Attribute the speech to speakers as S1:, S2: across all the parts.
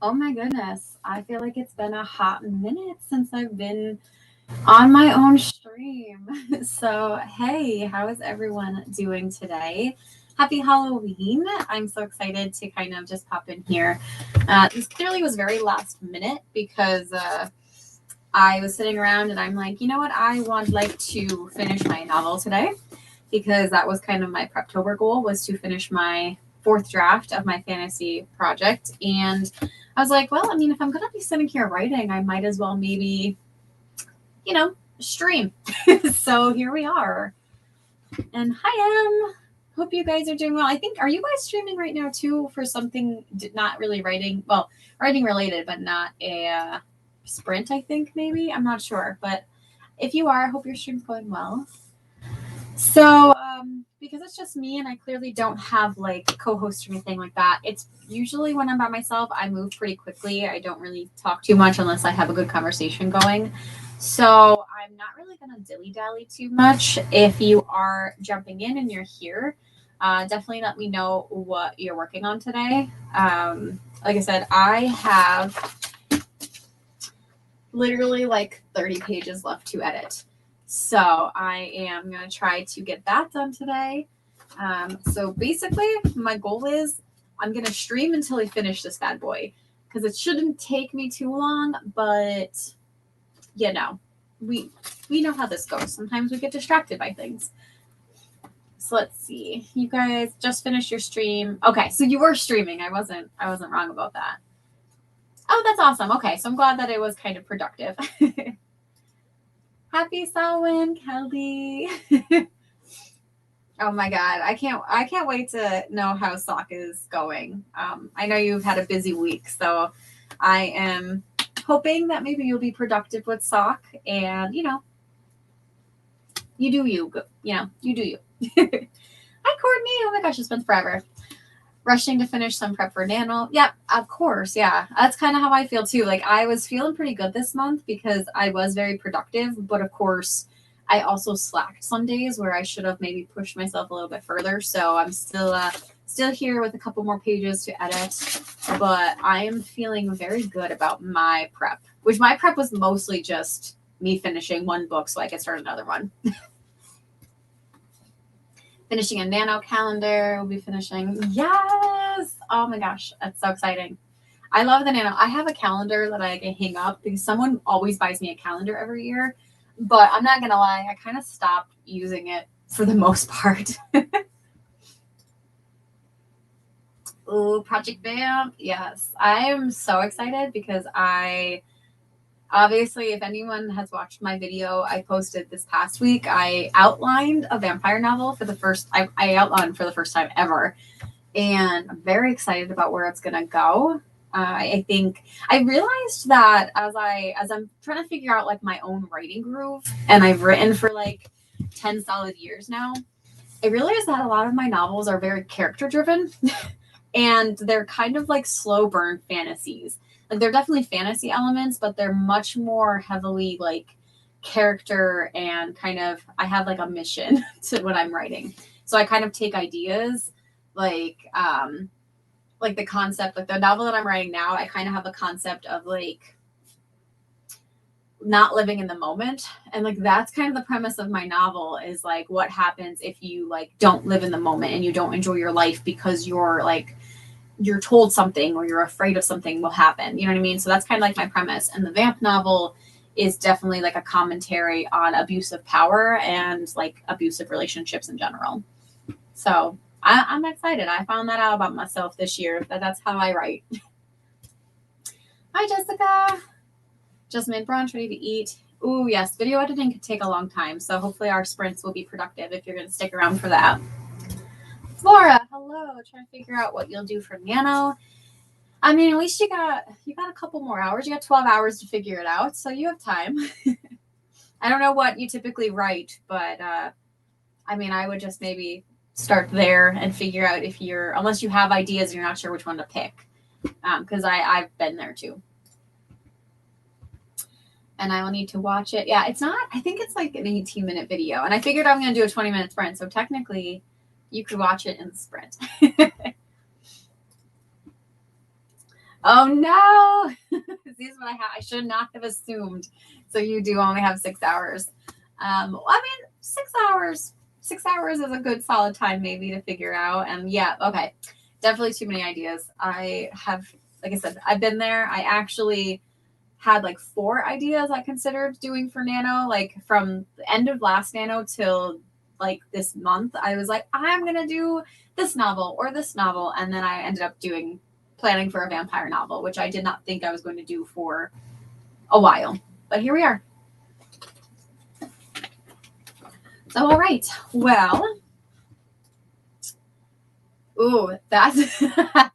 S1: Oh my goodness. I feel like it's been a hot minute since I've been on my own stream. So, hey, how is everyone doing today? Happy Halloween. I'm so excited to kind of just pop in here. This clearly was very last minute because I was sitting around and I'm like, you know what? I would like to finish my novel today because that was kind of my Preptober goal was to finish my fourth draft of my fantasy project. And I was like, well, I mean, if I'm going to be sitting here writing, I might as well maybe, you know, stream. So here we are. And hi, Em. Hope you guys are doing well. I think, are you guys streaming right now too for something not really writing? Well, writing related, but not a sprint, I think, maybe. I'm not sure. But if you are, I hope your stream's going well. So, because it's just me and I clearly don't have like co-host or anything like that, it's usually when I'm by myself, I move pretty quickly. I don't really talk too much unless I have a good conversation going. So I'm not really going to dilly-dally too much. If you are jumping in and you're here, definitely let me know what you're working on today. Like I said, I have literally like 30 pages left to edit. So I am going to try to get that done today. So basically, my goal is I'm going to stream until I finish this bad boy because it shouldn't take me too long, but you know, we we know how this goes. Sometimes we get distracted by things. So let's see. You guys just finished your stream. Okay, so you were streaming. I wasn't wrong about that. Oh, that's awesome. Okay, so I'm glad that it was kind of productive. Happy Samhain, Kelly. Oh my God, I can't wait to know how sock is going. I know you've had a busy week, so I am hoping that maybe you'll be productive with sock, and you do you. You do you. Hi, Courtney. Oh my gosh, it's been forever. Rushing to finish some prep for Nano. Yep, of course. Yeah, that's kind of how I feel too. Like I was feeling pretty good this month because I was very productive, but of course, I also slacked some days where I should have maybe pushed myself a little bit further. So I'm still here with a couple more pages to edit, but I am feeling very good about my prep. Which my prep was mostly just me finishing one book so I could start another one. Finishing a Nano calendar. We'll be finishing. Yes. Oh my gosh, that's so exciting. I love the Nano. I have a calendar that I can hang up because someone always buys me a calendar every year. But I'm not gonna lie, I kind of stopped using it for the most part. Ooh, Project Vamp. Yes, I am so excited because I obviously, if anyone has watched my video I posted this past week, I outlined a vampire novel for the first. I outlined for the first time ever, and I'm very excited about where it's gonna go. I think I realized that as I'm trying to figure out like my own writing groove, and I've written for like 10 solid years now. I realized that a lot of my novels are very character driven, and they're kind of like slow burn fantasies. Like they're definitely fantasy elements, but they're much more heavily like character and kind of I have like a mission to what I'm writing. So I kind of take ideas like the concept, like the novel that I'm writing now, I kind of have the concept of like not living in the moment. And like that's kind of the premise of my novel is like what happens if you like don't live in the moment and you don't enjoy your life because you're told something or you're afraid of something will happen. You know what I mean? So that's kind of like my premise. And the vamp novel is definitely like a commentary on abusive power and like abusive relationships in general. So I'm excited. I found that out about myself this year. That's how I write. Hi, Jessica. Just made brunch, ready to eat. Ooh, yes, video editing could take a long time. So hopefully our sprints will be productive if you're going to stick around for that. Flora, hello. Trying to figure out what you'll do for Nano. I mean, at least you got a couple more hours. You got 12 hours to figure it out, so you have time. I don't know what you typically write, but I mean, I would just maybe start there and figure out if you're unless you have ideas and you're not sure which one to pick, because I've been there too. And I will need to watch it. Yeah, it's not. I think it's like an 18-minute video, and I figured I'm going to do a 20-minute sprint, so technically, you could watch it in the sprint. Oh no. This is what I should not have assumed. So you do only have 6 hours. Well, I mean, 6 hours. 6 hours is a good solid time maybe to figure out. And yeah, okay. Definitely too many ideas. I have, like I said, I've been there. I actually had like 4 ideas I considered doing for Nano, like from the end of last Nano till like this month. I was like, I'm gonna do this novel or this novel, and then I ended up doing planning for a vampire novel, which I did not think I was going to do for a while. But here we are. So all right. Well, ooh, that's that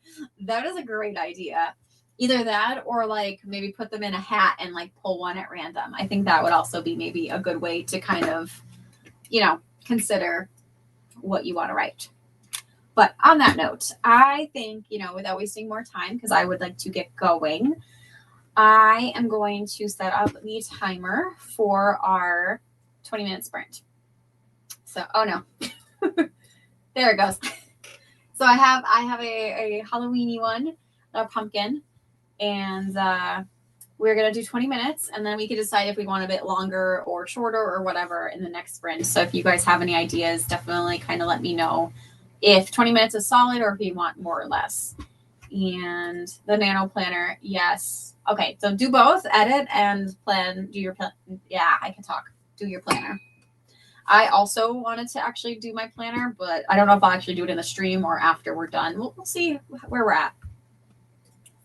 S1: is a great idea. Either that or like maybe put them in a hat and like pull one at random. I think that would also be maybe a good way to kind of, consider what you want to write. But on that note, I think, without wasting more time, because I would like to get going, I am going to set up the timer for our 20-minute sprint. So, oh no, there it goes. So I have a Halloweeny one, a pumpkin, and we're gonna do 20 minutes, and then we can decide if we want a bit longer or shorter or whatever in the next sprint. So if you guys have any ideas, definitely kind of let me know if 20 minutes is solid or if you want more or less. And the nano planner, yes. Okay, so do both, edit and plan. Do your plan. Yeah, I can talk. Do your planner. I also wanted to actually do my planner, but I don't know if I'll actually do it in the stream or after we're done. We'll see where we're at.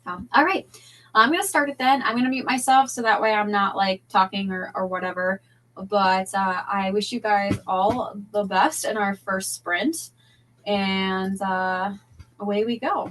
S1: All right. I'm going to start it then. I'm going to mute myself so that way I'm not like talking or whatever. But I wish you guys all the best in our first sprint. And away we go.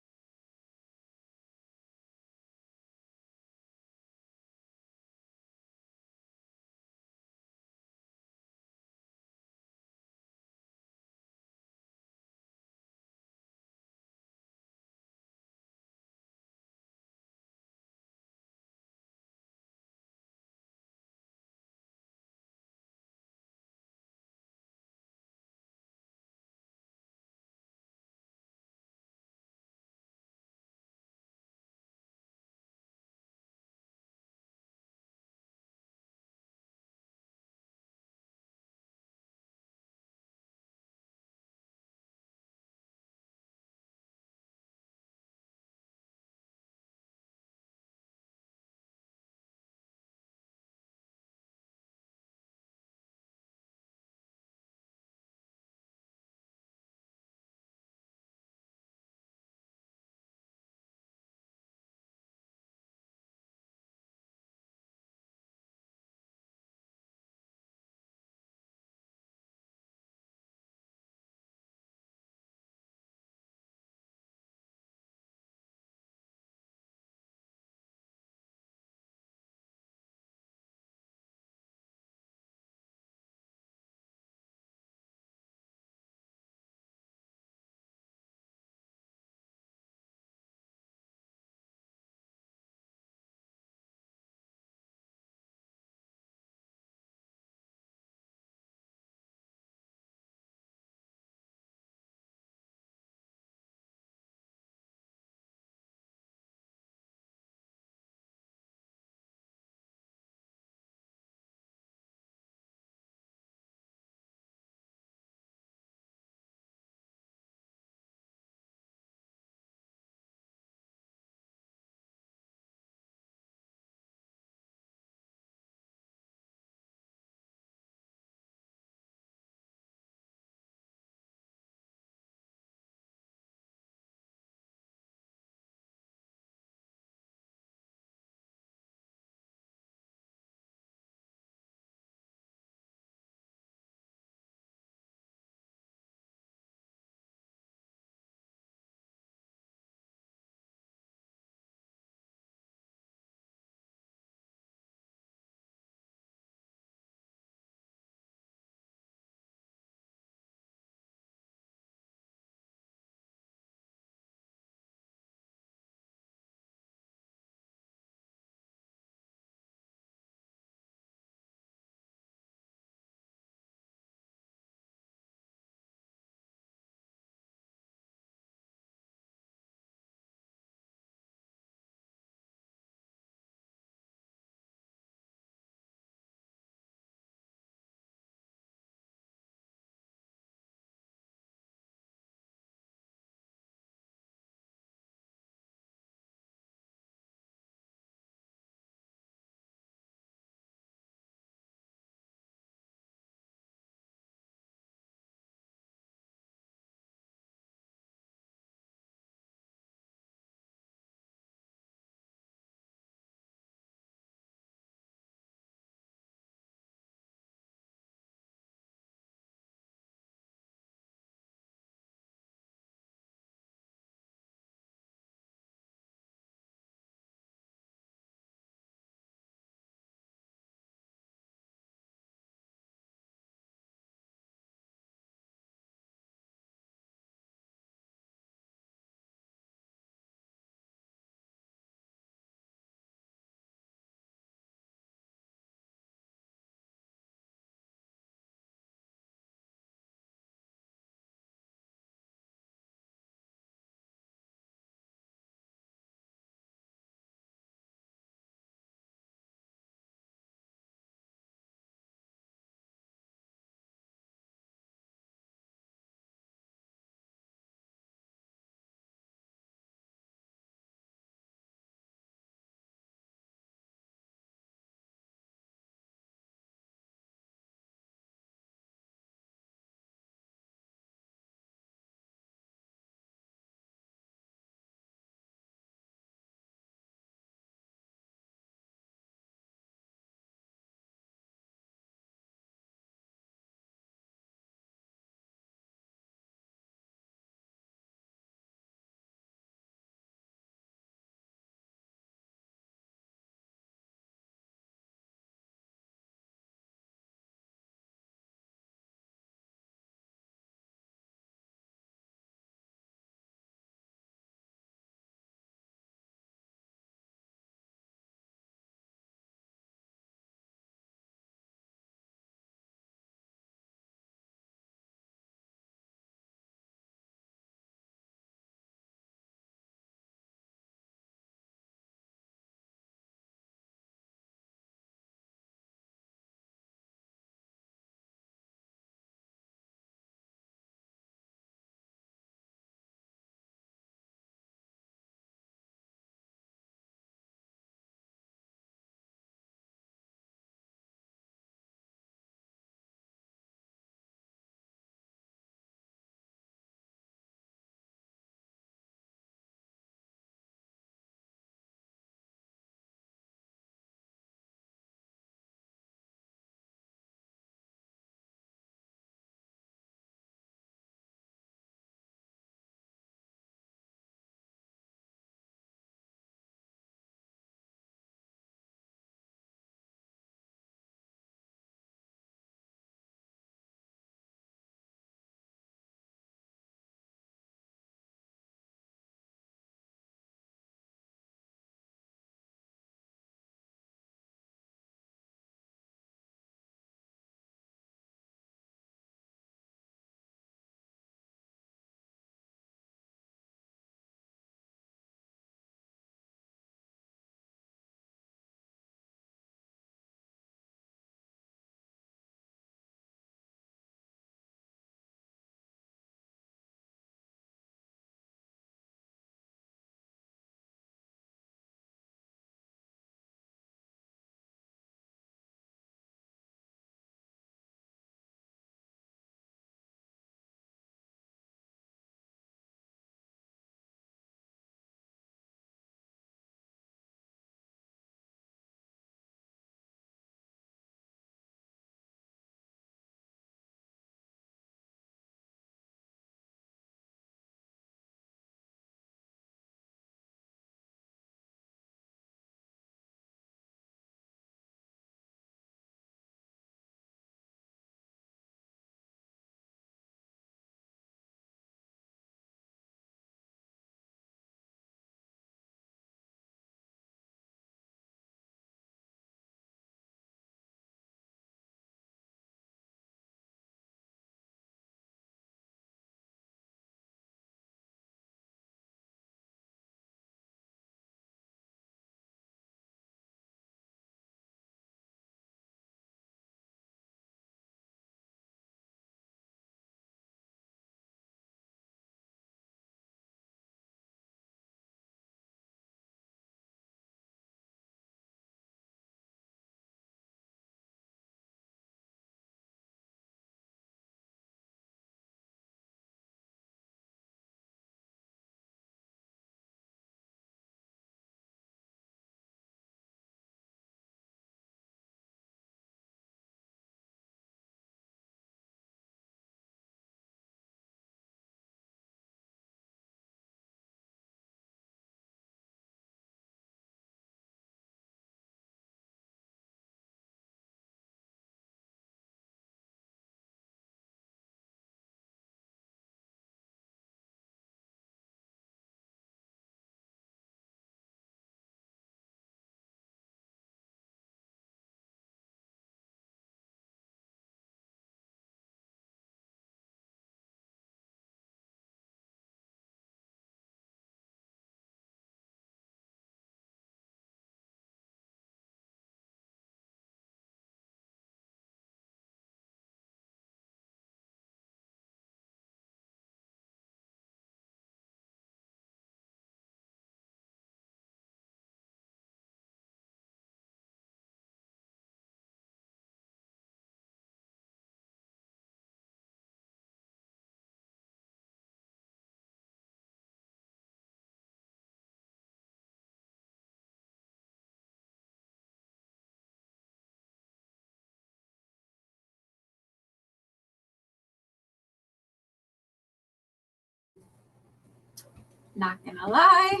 S1: Not gonna lie.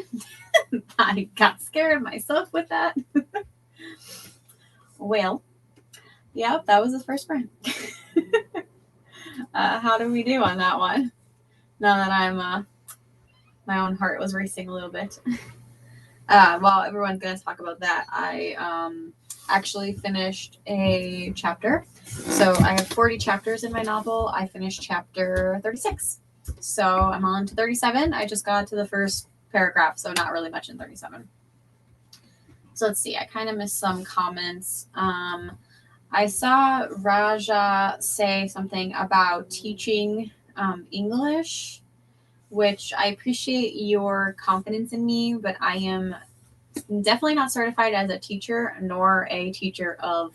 S1: I got scared myself with that. Well, yep, that was his first sprint. How did we do on that one? Now that I'm, my own heart was racing a little bit. While everyone's going to talk about that, I actually finished a chapter. So I have 40 chapters in my novel. I finished chapter 36. So I'm on to 37. I just got to the first paragraph, so not really much in 37. So let's see. I kind of missed some comments. I saw Raja say something about teaching English, which I appreciate your confidence in me, but I am definitely not certified as a teacher, nor a teacher of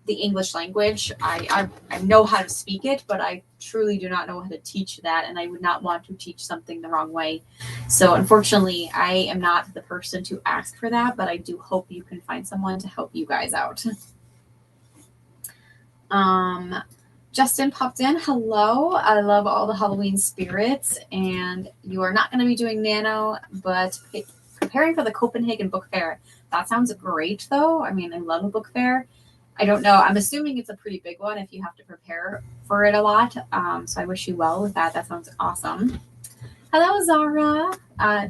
S1: the English language. I know how to speak it, but I truly do not know how to teach that, and I would not want to teach something the wrong way. So unfortunately, I am not the person to ask for that, but I do hope you can find someone to help you guys out. Justin popped in. Hello. I love all the Halloween spirits, and you are not going to be doing Nano, but preparing for the Copenhagen Book Fair. That sounds great, though. I mean, I love a book fair. I don't know. I'm assuming it's a pretty big one if you have to prepare for it a lot. So I wish you well with that. That sounds awesome. Hello, Zara.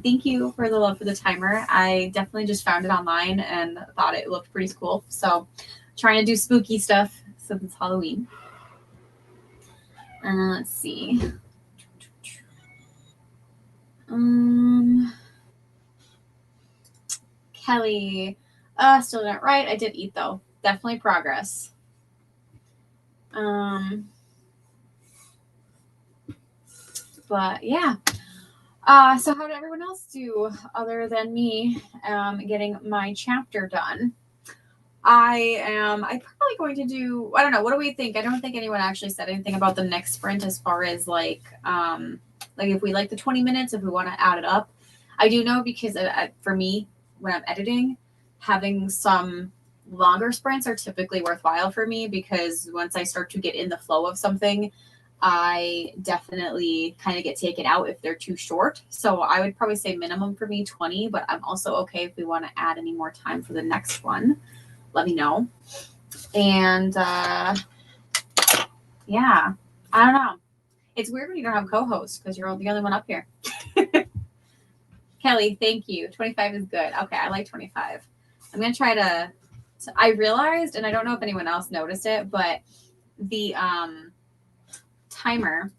S1: Thank you for the love for the timer. I definitely just found it online and thought it looked pretty cool. So trying to do spooky stuff since it's Halloween. Let's see. Kelly. Still not right. I did eat though. Definitely progress. But yeah. So how did everyone else do other than me getting my chapter done? I'm probably going to do, I don't know, what do we think? I don't think anyone actually said anything about the next sprint as far as like if we like the 20 minutes, if we want to add it up. I do know because for me, when I'm editing, having some longer sprints are typically worthwhile for me because once I start to get in the flow of something, I definitely kind of get taken out if they're too short. So I would probably say minimum for me 20, but I'm also okay if we want to add any more time for the next one. Let me know. And yeah, I don't know. It's weird when you don't have co-hosts because you're the only one up here. Kelly, thank you. 25 is good. Okay, I like 25. I'm going to try to, I realized, and I don't know if anyone else noticed it, but the timer,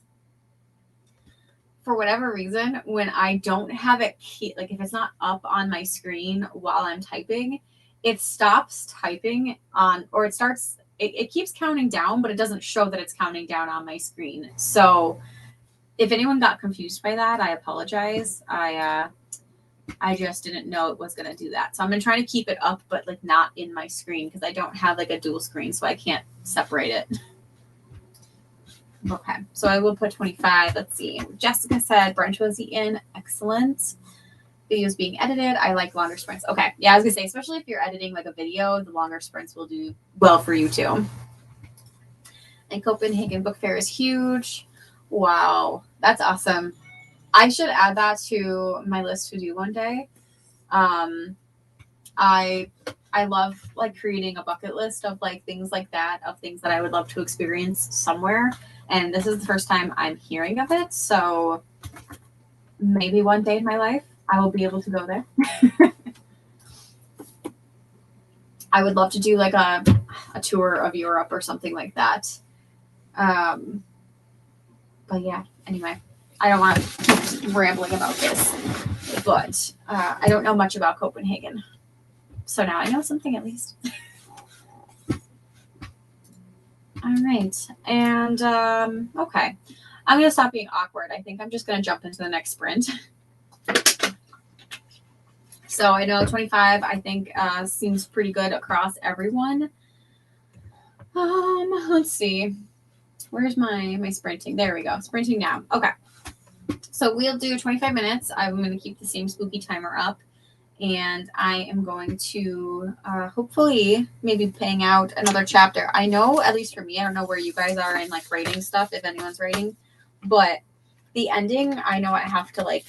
S1: for whatever reason, when I don't have it, like if it's not up on my screen while I'm typing, it stops typing on, or it starts, it keeps counting down, but it doesn't show that it's counting down on my screen. So if anyone got confused by that, I apologize. I just didn't know it was going to do that. So I'm going to try to keep it up, but like not in my screen because I don't have like a dual screen, so I can't separate it. Okay, so I will put 25. Let's see. Jessica said brunch was eaten. Excellent. Videos being edited. I like longer sprints. Okay, yeah, I was going to say, especially if you're editing like a video, the longer sprints will do well for you too. And Copenhagen Book Fair is huge. Wow, that's awesome. I should add that to my list to do one day. I love like creating a bucket list of like things like that, of things that I would love to experience somewhere. And this is the first time I'm hearing of it. So maybe one day in my life, I will be able to go there. I would love to do like a tour of Europe or something like that. But yeah, anyway, I don't want to keep rambling about this, but I don't know much about Copenhagen. So now I know something at least. All right. And okay. I'm going to stop being awkward. I think I'm just going to jump into the next sprint. So I know 25, I think, seems pretty good across everyone. Let's see. Where's my sprinting? There we go. Sprinting now. Okay. So we'll do 25 minutes. I'm going to keep the same spooky timer up. And I am going to hopefully maybe bang out another chapter. I know, at least for me, I don't know where you guys are in like writing stuff, if anyone's writing, but the ending, I know I have to like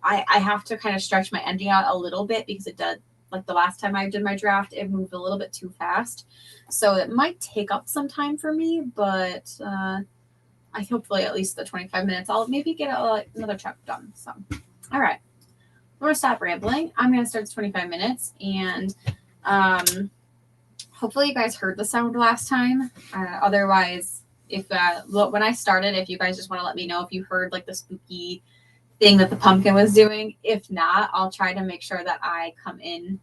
S1: I have to kind of stretch my ending out a little bit because it does, like the last time I did my draft, it moved a little bit too fast. So it might take up some time for me, but I hopefully at least the 25 minutes, I'll maybe get another chapter done. So, all right. I'm going to stop rambling. I'm going to start the 25 minutes. And hopefully you guys heard the sound last time. Otherwise, if when I started, if you guys just want to let me know if you heard like the spooky thing that the pumpkin was doing. If not, I'll try to make sure that I come in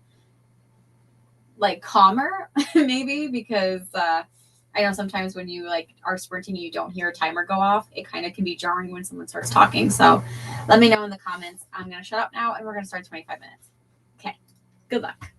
S1: like calmer, maybe, because I know sometimes when you like are sprinting, you don't hear a timer go off. It kind of can be jarring when someone starts talking. So let me know in the comments. I'm going to shut up now and we're going to start 25 minutes. Okay. Good luck.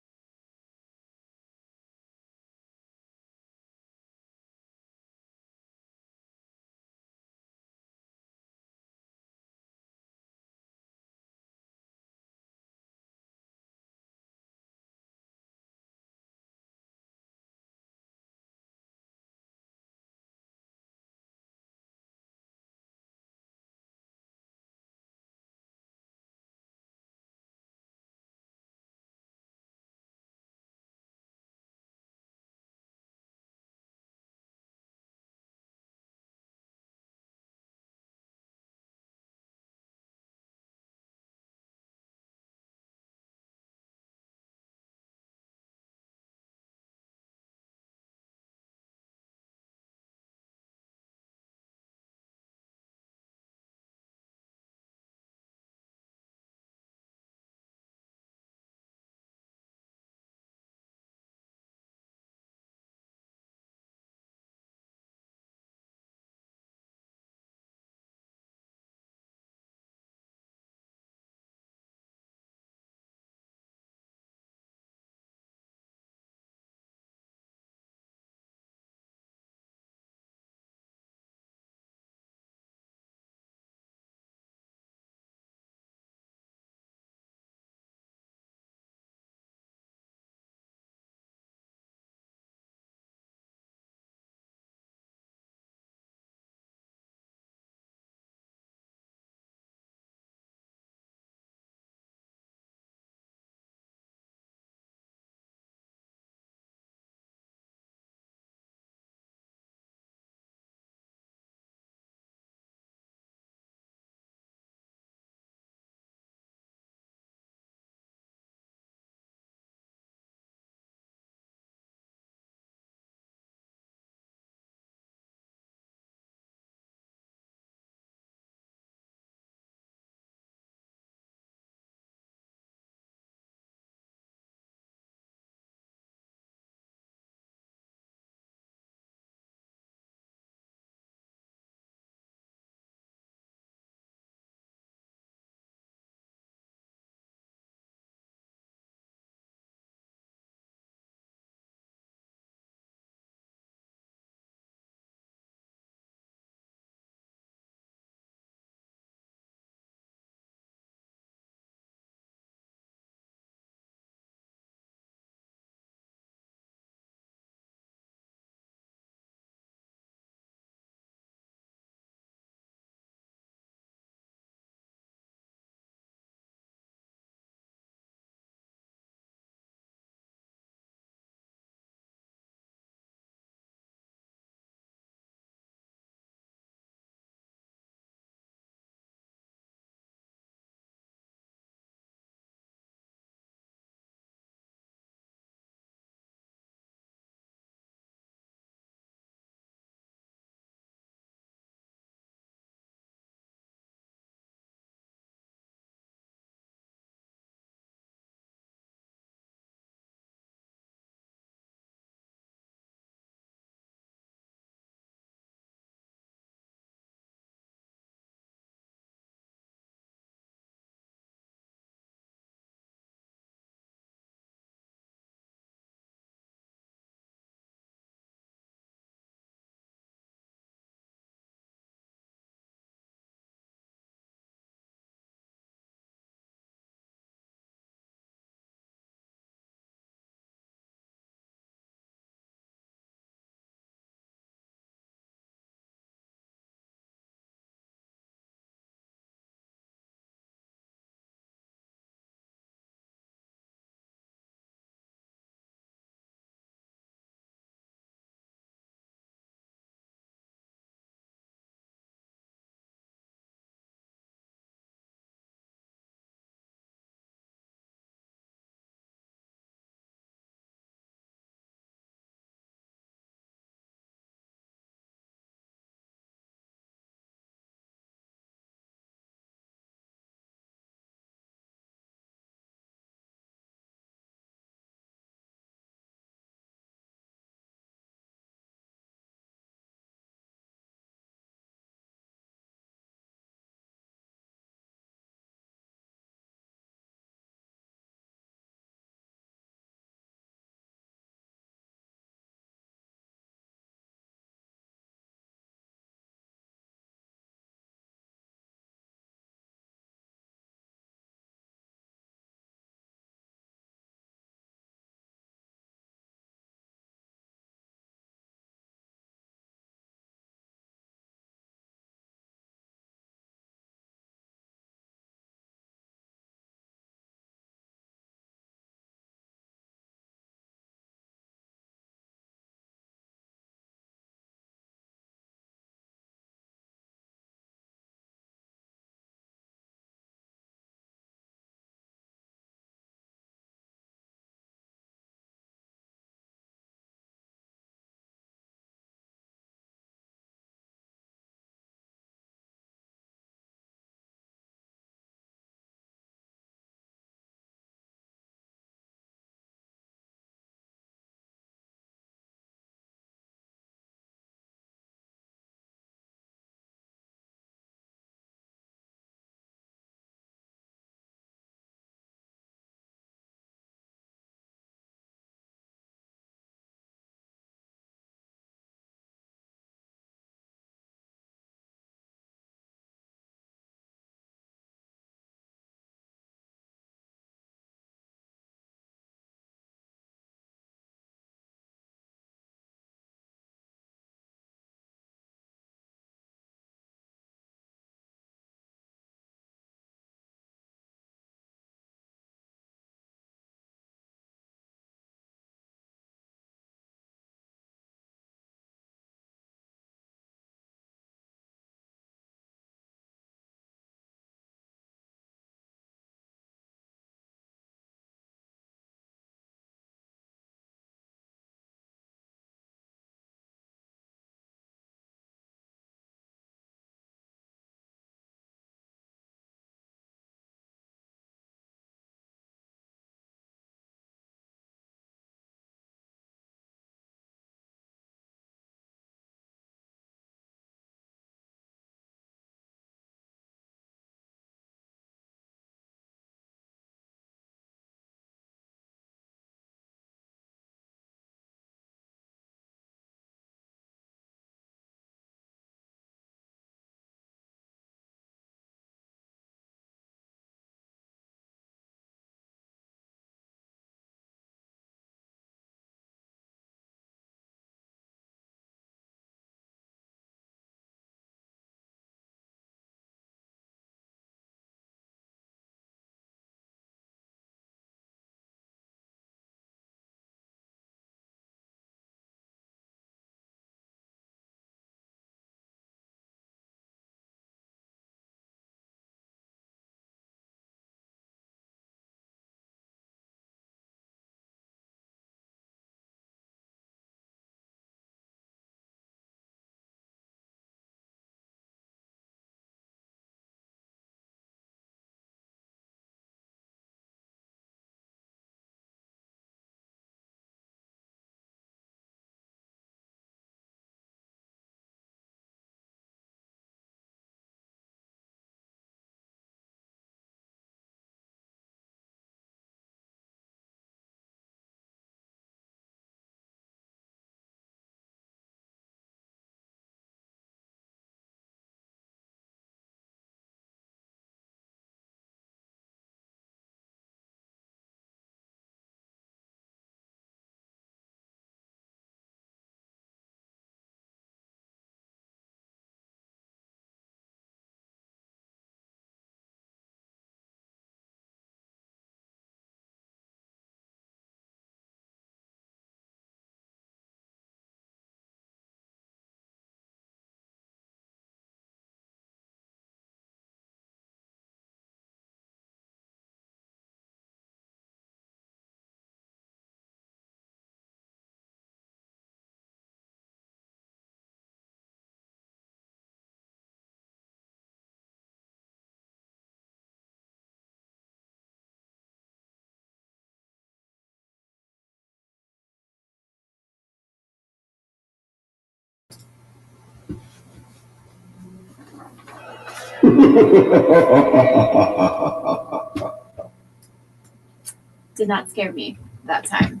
S1: Did not scare me that time.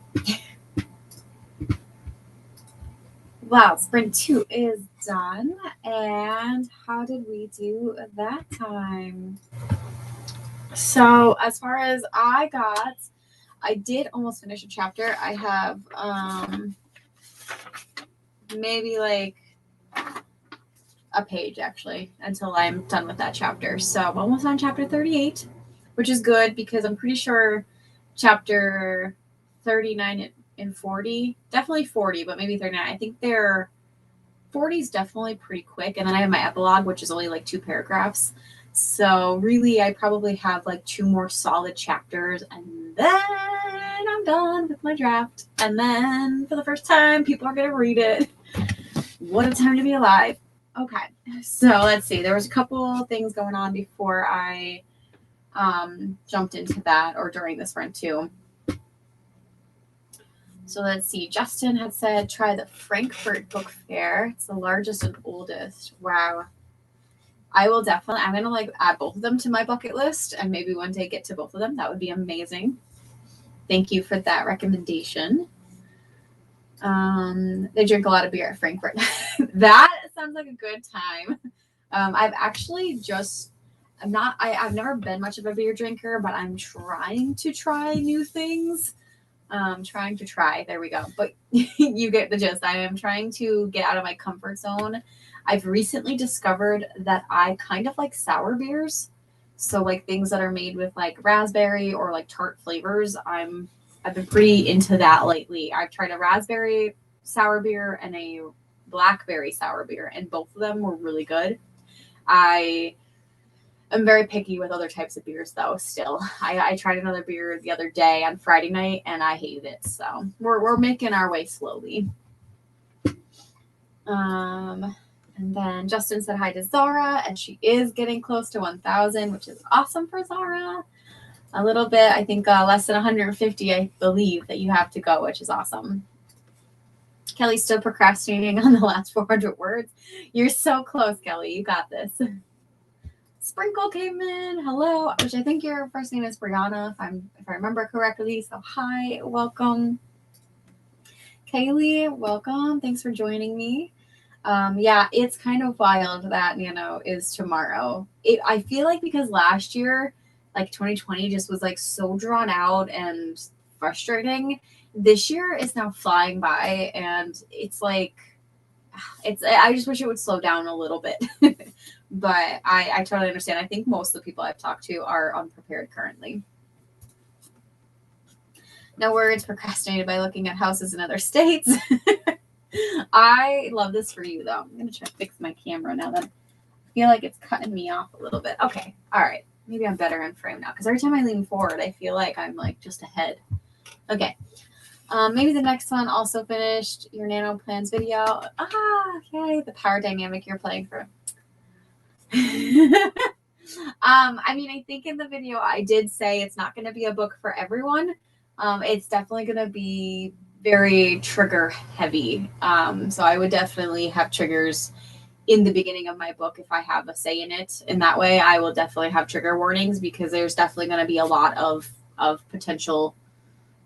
S1: Wow, sprint 2 is done. And how did we do that time? So as far as I did almost finish a chapter. I have maybe like a page actually until I'm done with that chapter. So I'm almost on chapter 38, which is good because I'm pretty sure chapter 39 and 40, definitely 40, but maybe 39. I think 40 is definitely pretty quick. And then I have my epilogue, which is only like 2 paragraphs. So really, I probably have like 2 more solid chapters, and then I'm done with my draft. And then for the first time, people are going to read it. What a time to be alive. Okay, so let's see. There was a couple things going on before I jumped into that, or during this sprint too. So let's see. Justin had said, try the Frankfurt Book Fair. It's the largest and oldest. Wow. I will definitely, I'm going to like add both of them to my bucket list and maybe one day get to both of them. That would be amazing. Thank you for that recommendation. They drink a lot of beer at Frankfurt. That sounds like a good time. I've actually I've never been much of a beer drinker, but I'm trying to try new things. There we go. But you get the gist. I am trying to get out of my comfort zone. I've recently discovered that I kind of like sour beers. So like things that are made with like raspberry or like tart flavors. I've been pretty into that lately. I've tried a raspberry sour beer and a blackberry sour beer, and both of them were really good. I'm very picky with other types of beers, though. Still, I tried another beer the other day on Friday night, and I hated it. So we're making our way slowly. And then Justin said hi to Zara, and she is getting close to 1,000, which is awesome for Zara. A little bit, I think, less than 150, I believe, that you have to go, which is awesome. Kelly's still procrastinating on the last 400 words. You're so close, Kelly. You got this. Sprinkle came in. Hello, which I think your first name is Brianna, if I remember correctly. So hi, welcome. Kaylee, welcome. Thanks for joining me. Yeah, it's kind of wild that is tomorrow. I feel like because last year, like 2020, just was like so drawn out and frustrating. This year is now flying by, and it's like I just wish it would slow down a little bit. But I totally understand. I think most of the people I've talked to are unprepared currently. No words, procrastinated by looking at houses in other states. I love this for you, though. I'm going to try to fix my camera now that I feel like it's cutting me off a little bit. Okay. All right. Maybe I'm better in frame now, because every time I lean forward, I feel like I'm like just ahead. Okay. Maybe the next one also finished your nano plans video. Yay, the power dynamic you're playing for. I mean, I think in the video I did say it's not going to be a book for everyone. It's definitely going to be very trigger heavy. So I would definitely have triggers in the beginning of my book if I have a say in it. In that way, I will definitely have trigger warnings, because there's definitely going to be a lot of potential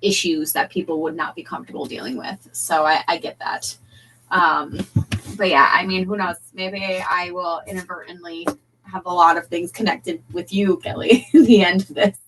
S1: issues that people would not be comfortable dealing with. So I get that. But yeah, I mean, who knows? Maybe I will inadvertently have a lot of things connected with you, Kelly, in the end of this.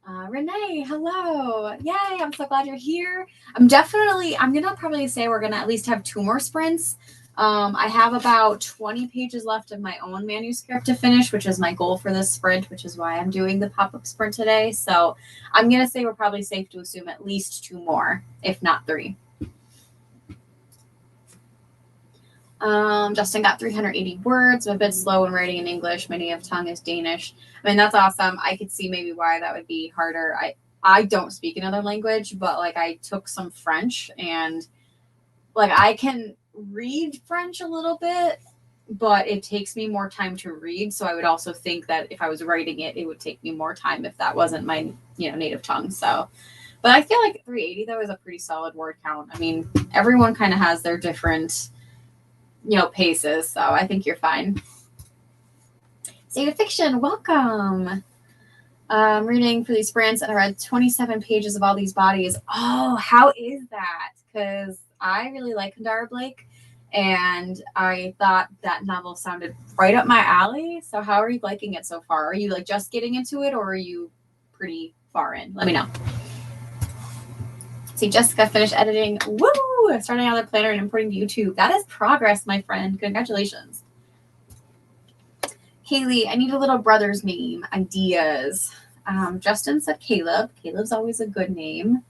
S1: Renee, hello. Yay, I'm so glad you're here. I'm going to probably say we're going to at least have 2 more sprints. I have about 20 pages left of my own manuscript to finish, which is my goal for this sprint, which is why I'm doing the pop-up sprint today. So I'm going to say we're probably safe to assume at least 2 more, if not 3. Justin got 380 words. I'm a bit slow when writing in English. My native tongue is Danish. I mean, that's awesome. I could see maybe why that would be harder. I don't speak another language, but like I took some French, and like I can read French a little bit, but it takes me more time to read. So I would also think that if I was writing it, it would take me more time if that wasn't my native tongue. So, but I feel like 380 though is a pretty solid word count. I mean, everyone kind of has their different paces, so I think you're fine. State of Fiction, welcome. Reading for these sprints, and I read 27 pages of all these bodies. Oh, how is that? Because I really like Kendara Blake, and I thought that novel sounded right up my alley. So how are you liking it so far? Are you like just getting into it, or are you pretty far in? Let me know. See, Jessica finished editing. Woo! Starting out the planner and importing to YouTube. That is progress, my friend. Congratulations. Kaylee, I need a little brother's name. Ideas. Justin said Caleb. Caleb's always a good name.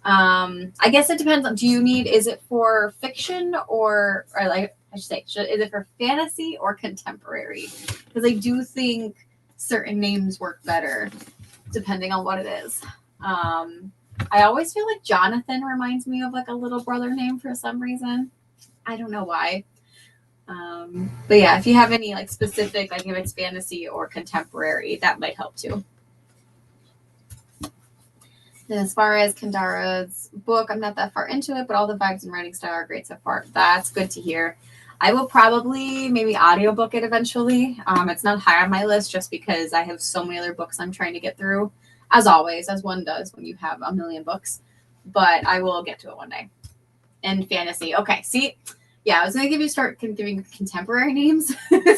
S1: I guess it depends on, is it for fiction or like, I should say, is it for fantasy or contemporary? Because I do think certain names work better depending on what it is. I always feel like Jonathan reminds me of like a little brother name for some reason. I don't know why. But yeah, if you have any like specific, like if it's fantasy or contemporary, that might help too. And as far as Kendara's book, I'm not that far into it, but all the vibes and writing style are great so far. That's good to hear. I will probably maybe audiobook it eventually. It's not high on my list just because I have so many other books I'm trying to get through, as always, as one does when you have a million books. But I will get to it one day. And fantasy. Okay, see? Yeah, I was going to start giving contemporary names.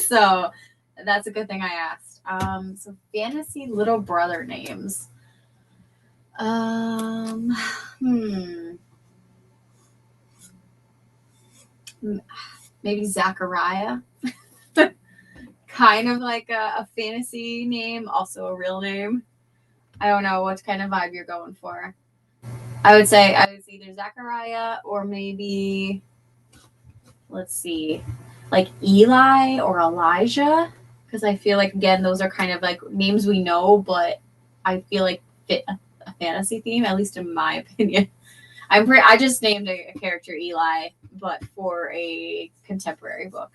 S1: So that's a good thing I asked. So fantasy little brother names. Maybe Zachariah. Kind of like a fantasy name, also a real name. I don't know what kind of vibe you're going for. I would say either Zachariah or maybe, let's see, like Eli or Elijah. Because I feel like, again, those are kind of like names we know, but I feel like fit a fantasy theme, at least in my opinion. I just named a character Eli, but for a contemporary book,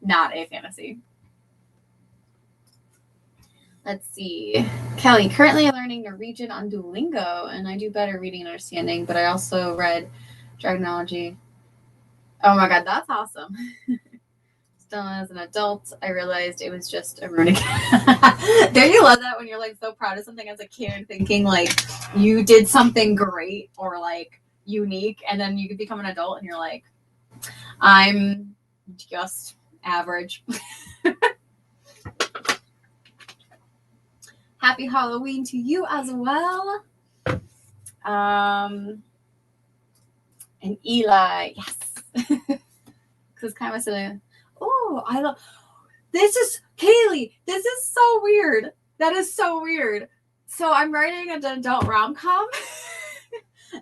S1: not a fantasy. Let's see. Kelly, currently learning Norwegian on Duolingo, and I do better reading and understanding, but I also read Dragonology. Oh my god, that's awesome. Still as an adult, I realized it was just a runic. Don't you love that when you're like so proud of something as a kid, thinking like you did something great or like unique, and then you become an adult and you're like, I'm just average. Happy Halloween to you as well. And Eli, yes. Because it's kind of silly. Oh, I love this. Is Kaylee. This is so weird. That is so weird. So I'm writing an adult rom-com,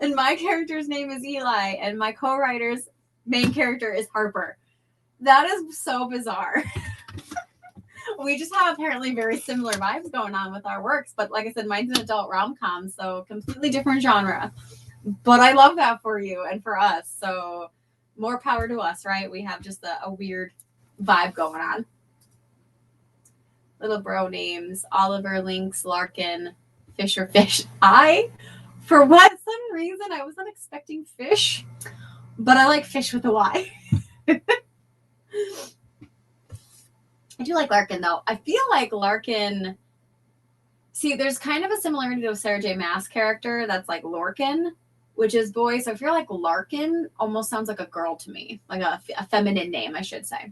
S1: and my character's name is Eli, and my co-writer's main character is Harper. That is so bizarre. We just have apparently very similar vibes going on with our works, but like I said, mine's an adult rom-com, so completely different genre. But I love that for you and for us, so more power to us, right? We have just a weird vibe going on. Little bro names: Oliver, Lynx, Larkin, Fisher, Fish. For what some reason, I wasn't expecting fish, but I like fish with a Y. I do like Larkin, though. I feel like Larkin... See, there's kind of a similarity to a Sarah J. Maas character that's like Lorcan, which is boy. So I feel like Larkin almost sounds like a girl to me, like a feminine name, I should say.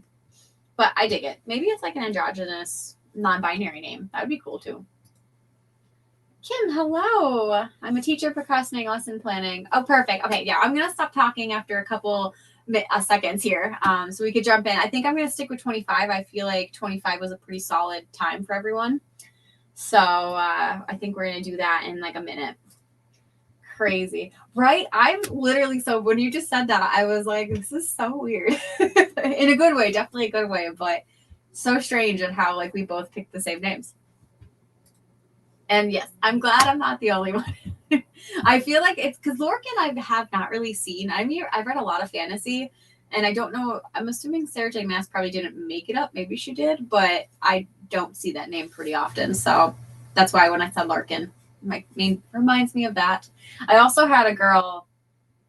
S1: But I dig it. Maybe it's like an androgynous, non-binary name. That would be cool, too. Kim, hello. I'm a teacher procrastinating lesson planning. Oh, perfect. Okay, yeah, I'm going to stop talking after a couple seconds here, so we could jump in. I think I'm going to stick with 25. I feel like 25 was a pretty solid time for everyone. So I think we're going to do that in like a minute. Crazy, right? I'm literally, so when you just said that, I was like, this is so weird. In a good way, definitely a good way, but so strange at how like we both picked the same names. And yes, I'm glad I'm not the only one. I feel like it's because Lorcan I have not really seen. I've read a lot of fantasy, and I don't know. I'm assuming Sarah J. Maas probably didn't make it up. Maybe she did, but I don't see that name pretty often. So that's why when I said Larkin, my name reminds me of that. I also had a girl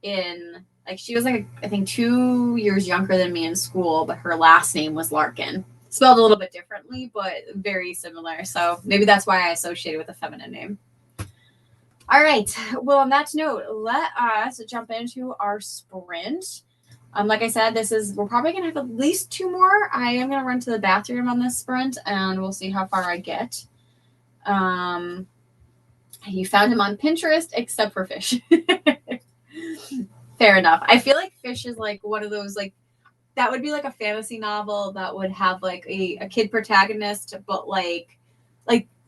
S1: in, like, she was like, I think 2 years younger than me in school, but her last name was Larkin. spelled a little bit differently, but very similar. So maybe that's why I associate it with a feminine name. All right. Well, on that note, let us jump into our sprint. Like I said, we're probably going to have at least 2 more. I am going to run to the bathroom on this sprint and we'll see how far I get. You found him on Pinterest, except for fish. Fair enough. I feel like fish is like one of those, like, that would be like a fantasy novel that would have like a kid protagonist, but like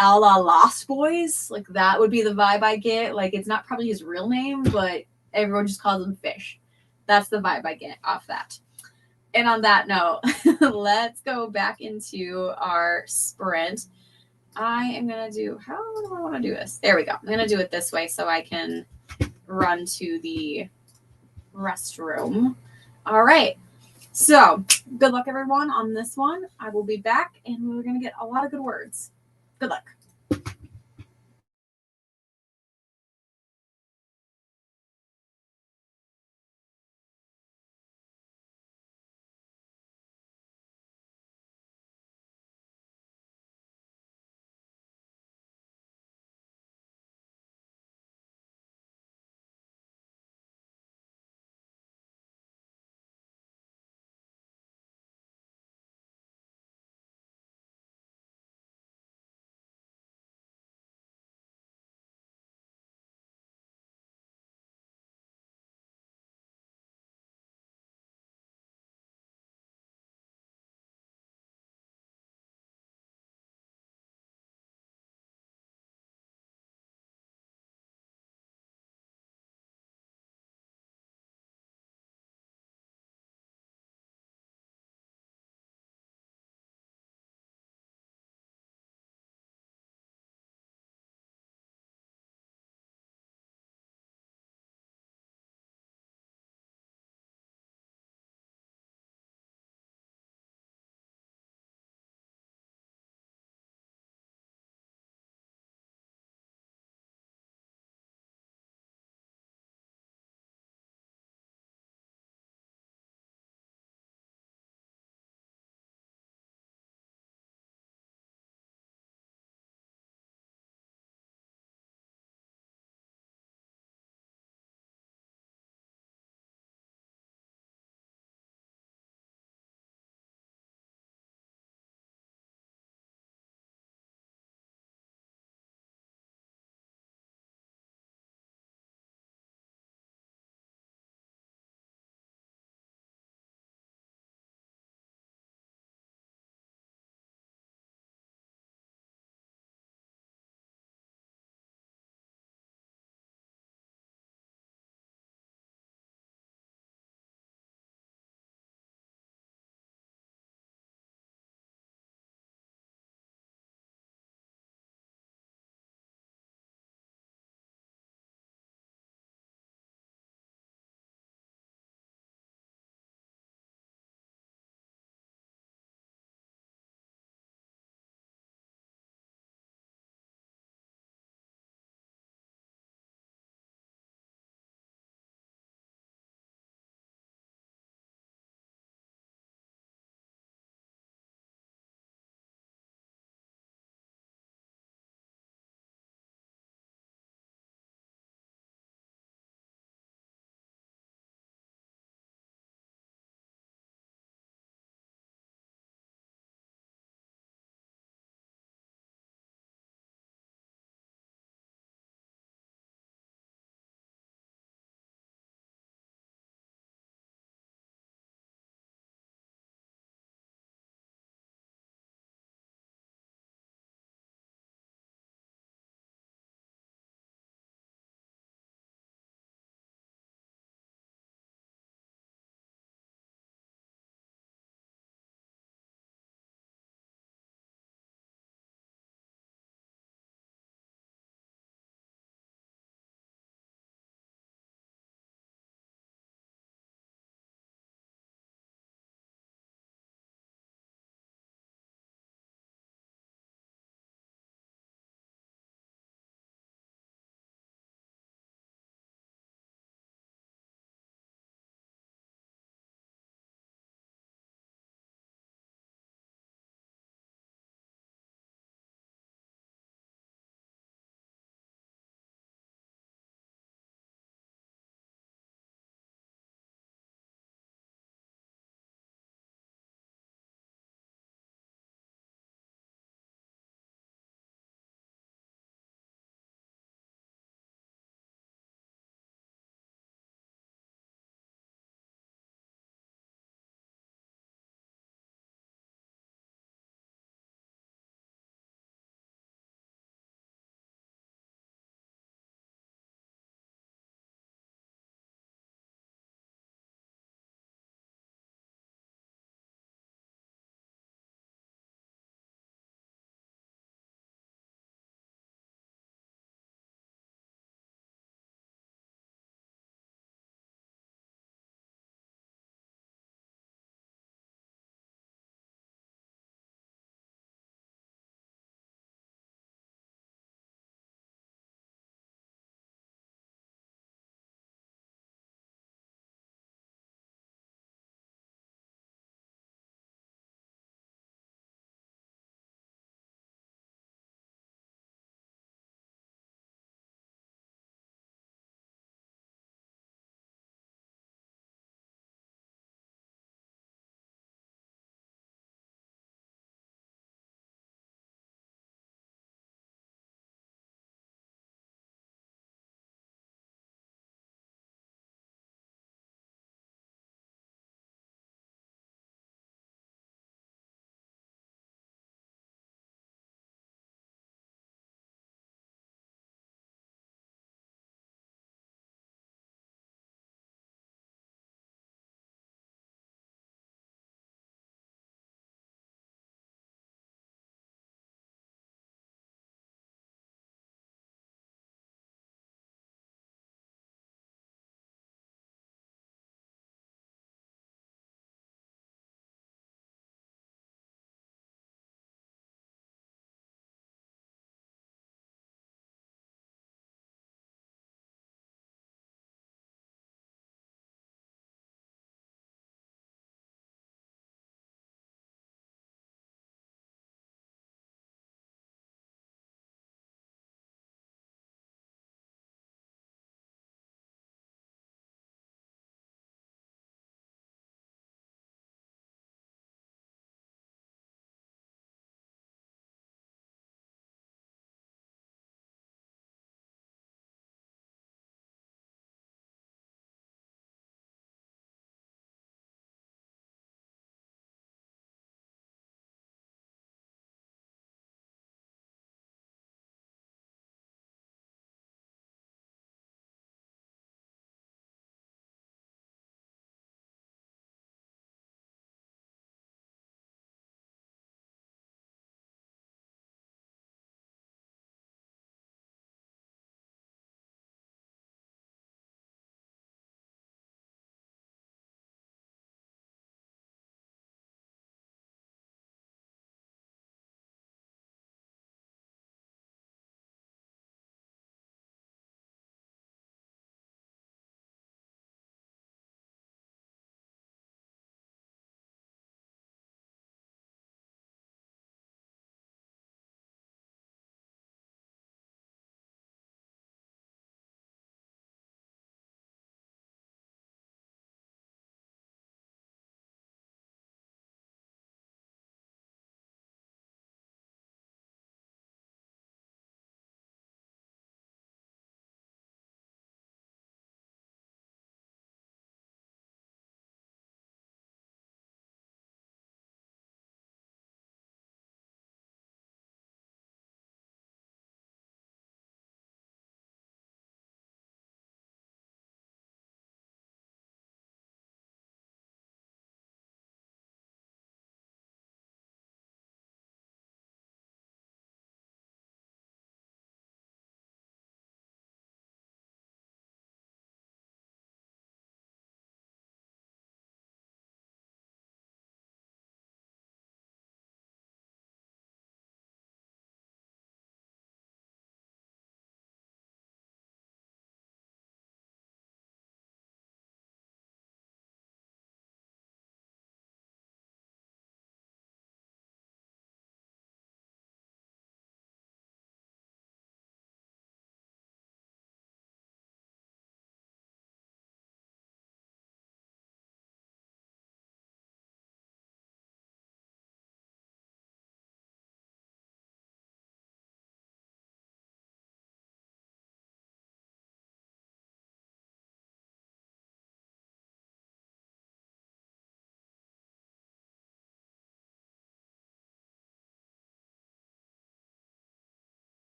S1: a la Lost Boys. Like that would be the vibe I get. Like it's not probably his real name, but everyone just calls him Fish. That's the vibe I get off that. And on that note, let's go back into our sprint. I am going to do, how do I want to do this? There we go. I'm going to do it this way so I can run to the restroom. All right. So good luck, everyone, on this one. I will be back, and we're going to get a lot of good words. Good luck.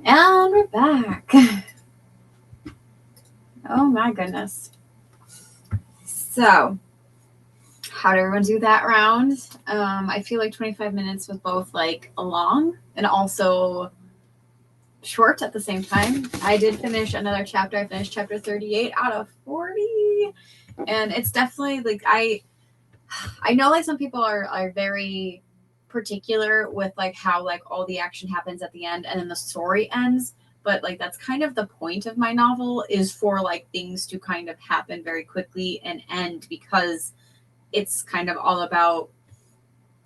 S1: And we're back. Oh my goodness. So, how did everyone do that round? I feel like 25 minutes was both like long and also short at the same time. I did finish another chapter. I finished chapter 38 out of 40. And it's definitely like I know like some people are very particular with like how like all the action happens at the end and then the story ends, but like that's kind of the point of my novel, is for like things to kind of happen very quickly and end, because it's kind of all about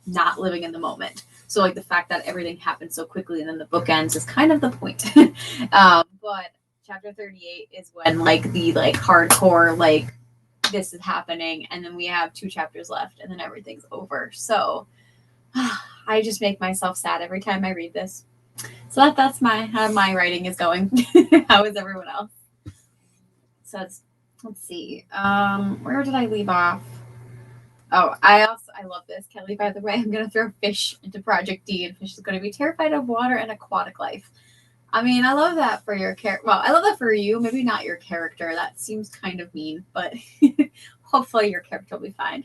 S1: not living in the moment. So like the fact that everything happens so quickly and then the book ends is kind of the point. But chapter 38 is when like the like hardcore like this is happening, and then we have 2 chapters left and then everything's over. So I just make myself sad every time I read this. So that's how my writing is going. How is everyone else? So let's see. Where did I leave off? Oh, I love this, Kelly, by the way. I'm gonna throw Fish into Project D, and Fish is gonna be terrified of water and aquatic life. I mean, I love that for your character. Well, I love that for you. Maybe not your character. That seems kind of mean, but hopefully your character will be fine.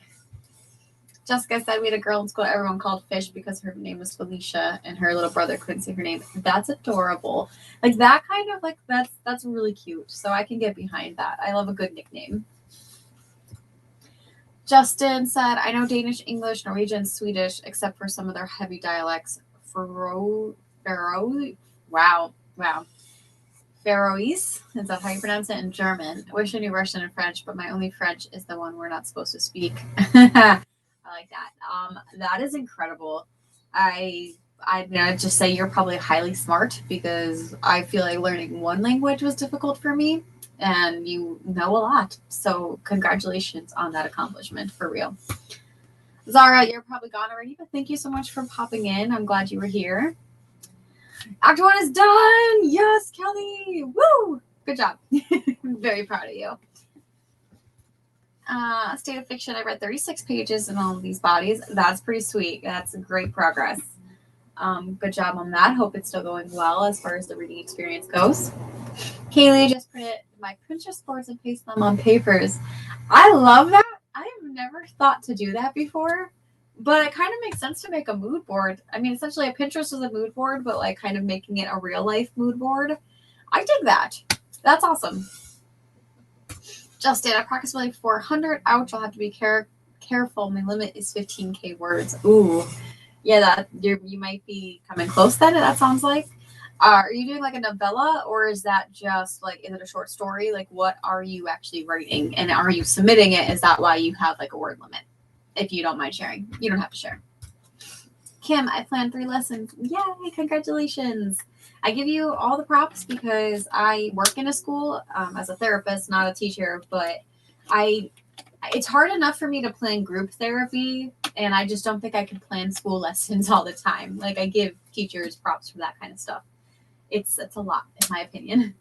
S1: Jessica said we had a girl in school everyone called Fish because her name was Felicia and her little brother couldn't say her name. That's adorable. Like that kind of like that's really cute. So I can get behind that. I love a good nickname. Justin said, I know Danish, English, Norwegian, Swedish, except for some of their heavy dialects. Wow. Faroese, is that how you pronounce it? In German. I wish I knew Russian and French, but my only French is the one we're not supposed to speak. I like that. That is incredible. I'm gonna just say you're probably highly smart, because I feel like learning one language was difficult for me, and you know a lot. So congratulations on that accomplishment, for real. Zara, you're probably gone already, but thank you so much for popping in. I'm glad you were here. Act 1 is done. Yes, Kelly. Woo! Good job. I'm very proud of you. State of Fiction, I read 36 pages in all of these bodies. That's pretty sweet. That's great progress. Good job on that. Hope it's still going well as far as the reading experience goes. Kaylee just printed my Pinterest boards and pasted them on papers. I love that. I have never thought to do that before, but it kind of makes sense to make a mood board. I mean, essentially a Pinterest is a mood board, but like kind of making it a real life mood board. I dig that. That's awesome. Justin, approximately 400. Ouch, I'll have to be careful. My limit is 15K words. Ooh. Yeah, that you might be coming close then, that sounds like. Are you doing like a novella, or is that just like, is it a short story? Like, what are you actually writing, and are you submitting it? Is that why you have like a word limit? If you don't mind sharing, you don't have to share. Kim, I planned 3 lessons. Yay, congratulations. I give you all the props because I work in a school as a therapist, not a teacher, but it's hard enough for me to plan group therapy, and I just don't think I can plan school lessons all the time. Like, I give teachers props for that kind of stuff. It's a lot, in my opinion.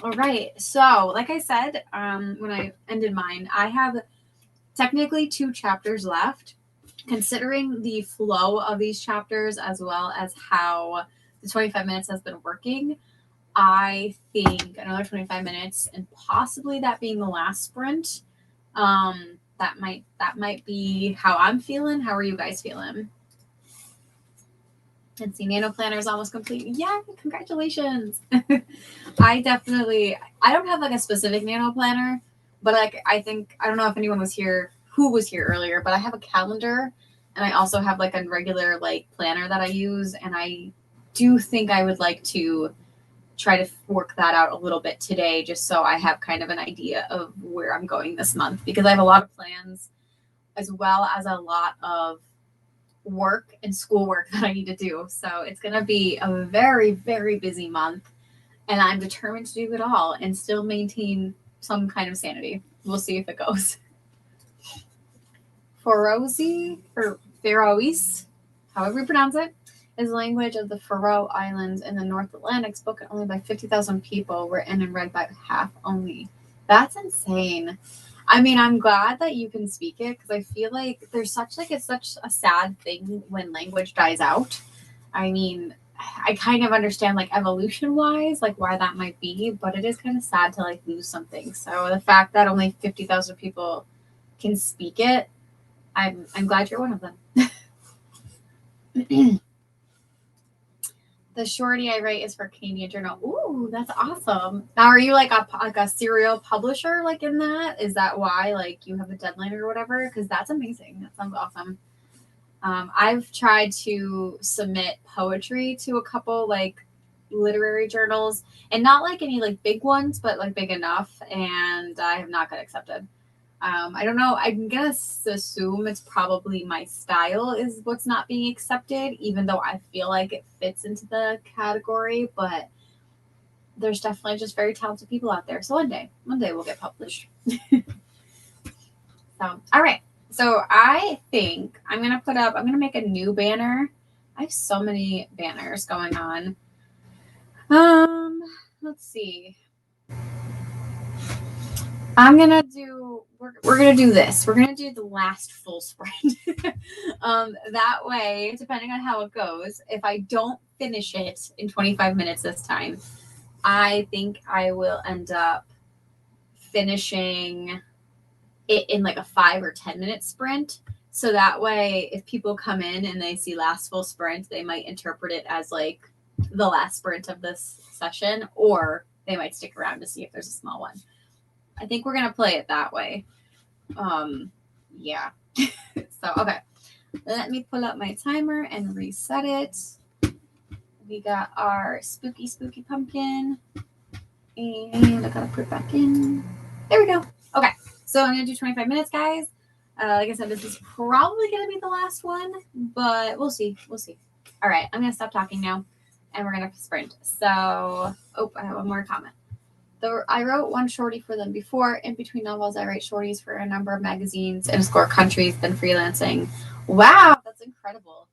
S1: All right. So, like I said, when I ended mine, I have technically 2 chapters left. Considering the flow of these chapters, as well as how the 25 minutes has been working, I think another 25 minutes, and possibly that being the last sprint. That might be how I'm feeling. How are you guys feeling? And see, Nano Planner is almost complete. Yeah, congratulations. I don't have like a specific Nano Planner, but like I don't know if anyone was here who was here earlier, but I have a calendar, and I also have like a regular like planner that I use, and I do think I would like to try to work that out a little bit today, just so I have kind of an idea of where I'm going this month, because I have a lot of plans as well as a lot of work and schoolwork that I need to do. So it's going to be a very, very busy month, and I'm determined to do it all and still maintain some kind of sanity. We'll see if it goes. Faroese, however you pronounce it, is the language of the Faroe Islands in the North Atlantic, spoken only by 50,000 people, written and read by half only. That's insane. I mean, I'm glad that you can speak it because I feel like there's it's such a sad thing when language dies out. I mean, I kind of understand like evolution wise, like why that might be, but it is kind of sad to like lose something. So the fact that only 50,000 people can speak it, I'm glad you're one of them. The shorty I write is for Canadian Journal. Ooh, that's awesome. Now, are you like a serial publisher like in that? Is that why like you have a deadline or whatever? Because that's amazing. That sounds awesome. I've tried to submit poetry to a couple like literary journals, and not like any like big ones, but like big enough, and I have not got accepted. I don't know. I'm gonna assume it's probably my style is what's not being accepted, even though I feel like it fits into the category. But there's definitely just very talented people out there. So one day we'll get published. So, all right. So I think I'm gonna make a new banner. I have so many banners going on. Um, let's see. We're gonna do this. We're gonna do the last full sprint. That way, depending on how it goes, if I don't finish it in 25 minutes this time, I think I will end up finishing it in like a 5 or 10 minute sprint. So that way, if people come in and they see last full sprint, they might interpret it as like the last sprint of this session, or they might stick around to see if there's a small one. I think we're gonna play it that way. Yeah. So okay, let me pull up my timer and reset it. We got our spooky pumpkin, and I gotta put it back in. There we go. Okay, so I'm gonna do 25 minutes, guys. Like I said, this is probably gonna be the last one, but we'll see. We'll see. All right, I'm gonna stop talking now, and we're gonna sprint. So, oh, I have one more comment. I wrote one shorty for them before. In between novels, I write shorties for a number of magazines and score countries, then freelancing. Wow, that's incredible.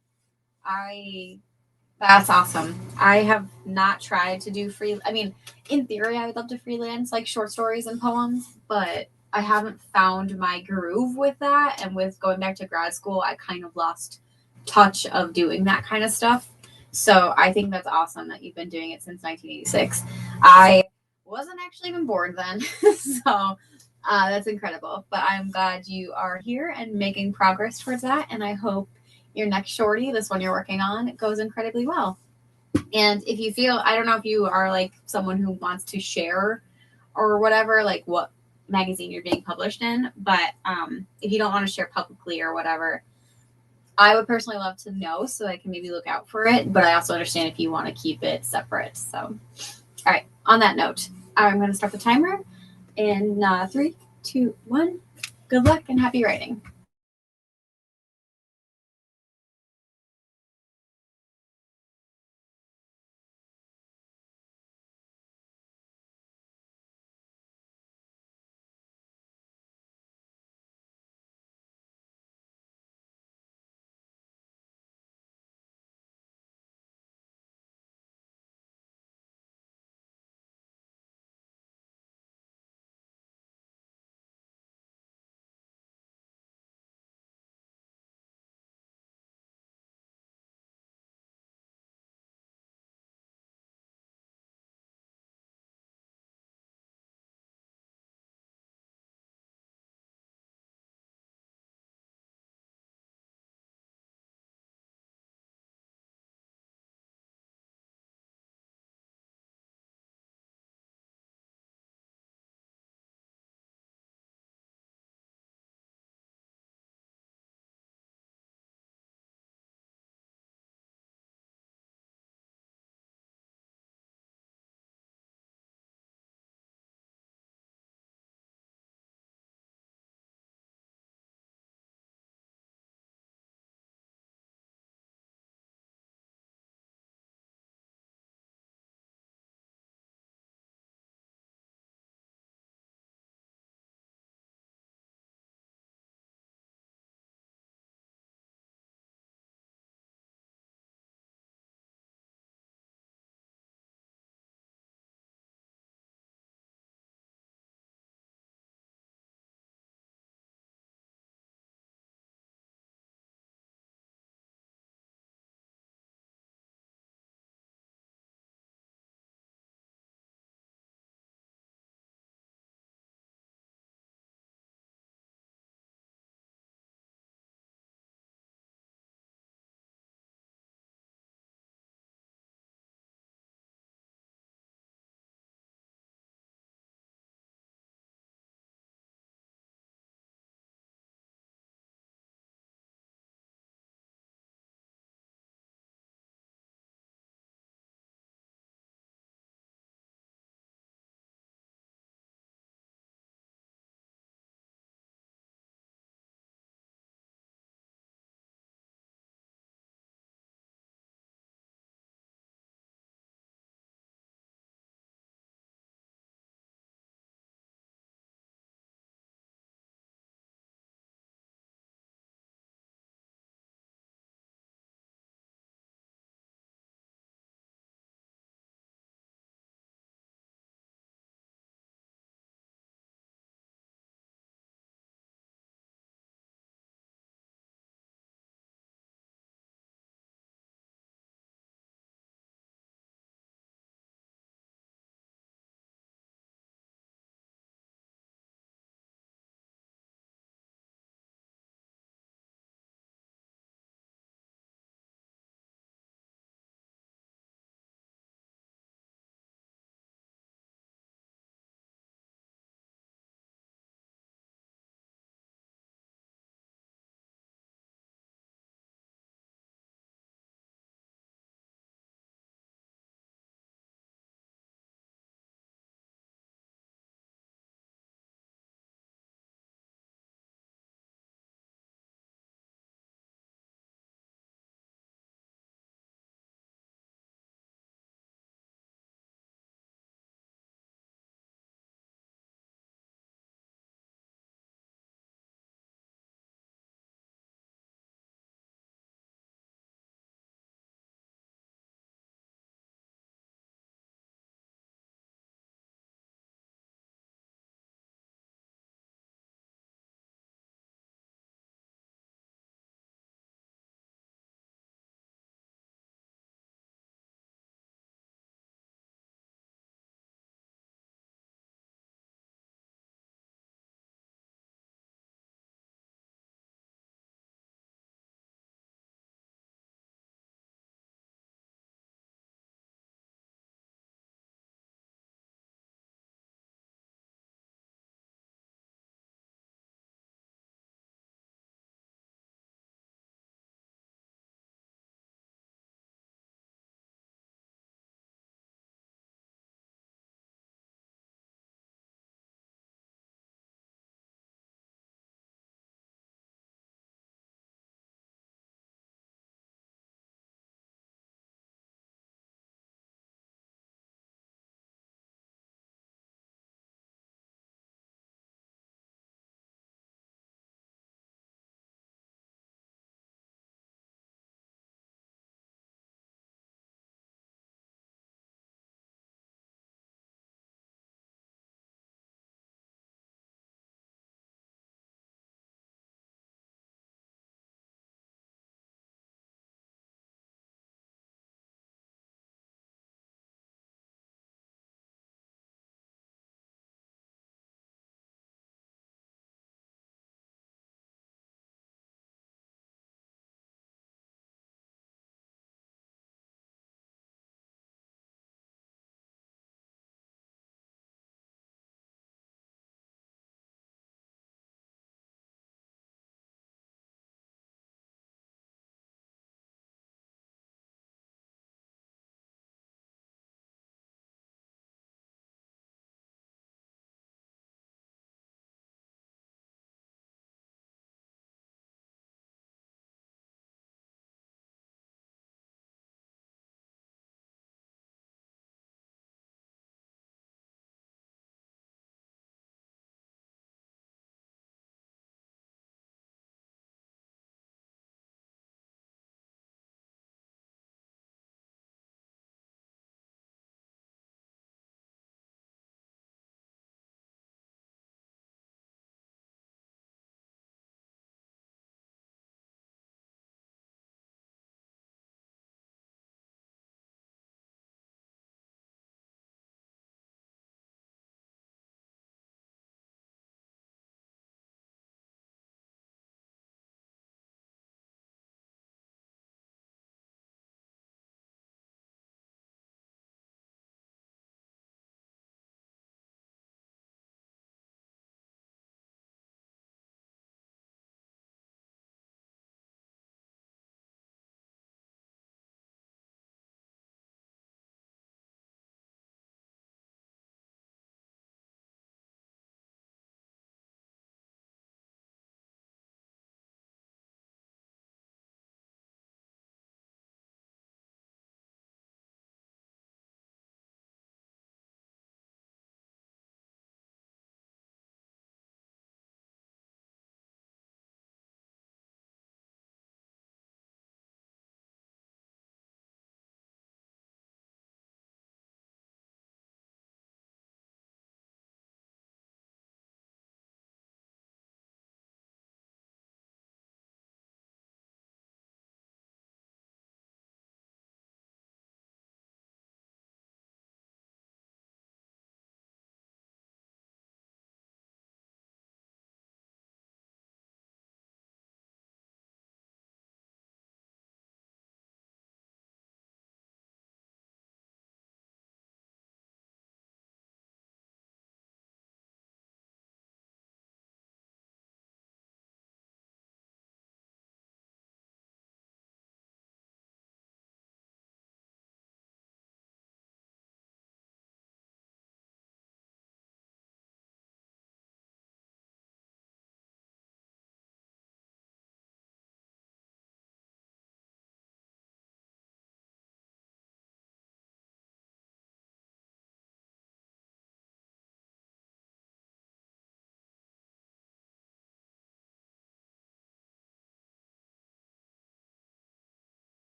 S1: That's awesome. I have not tried to do free. I mean, in theory, I would love to freelance like short stories and poems, but I haven't found my groove with that. And with going back to grad school, I kind of lost touch of doing that kind of stuff. So I think that's awesome that you've been doing it since 1986. I wasn't actually even born then, so that's incredible. But I'm glad you are here and making progress towards that. And I hope your next shorty, this one you're working on, goes incredibly well. And if you feel, I don't know if you are like someone who wants to share or whatever, like what magazine you're being published in, but if you don't want to share publicly or whatever, I would personally love to know so I can maybe look out for it. But I also understand if you want to keep it separate. So, all right. On that note, I'm going to start the timer in 3, 2, 1. Good luck and happy writing.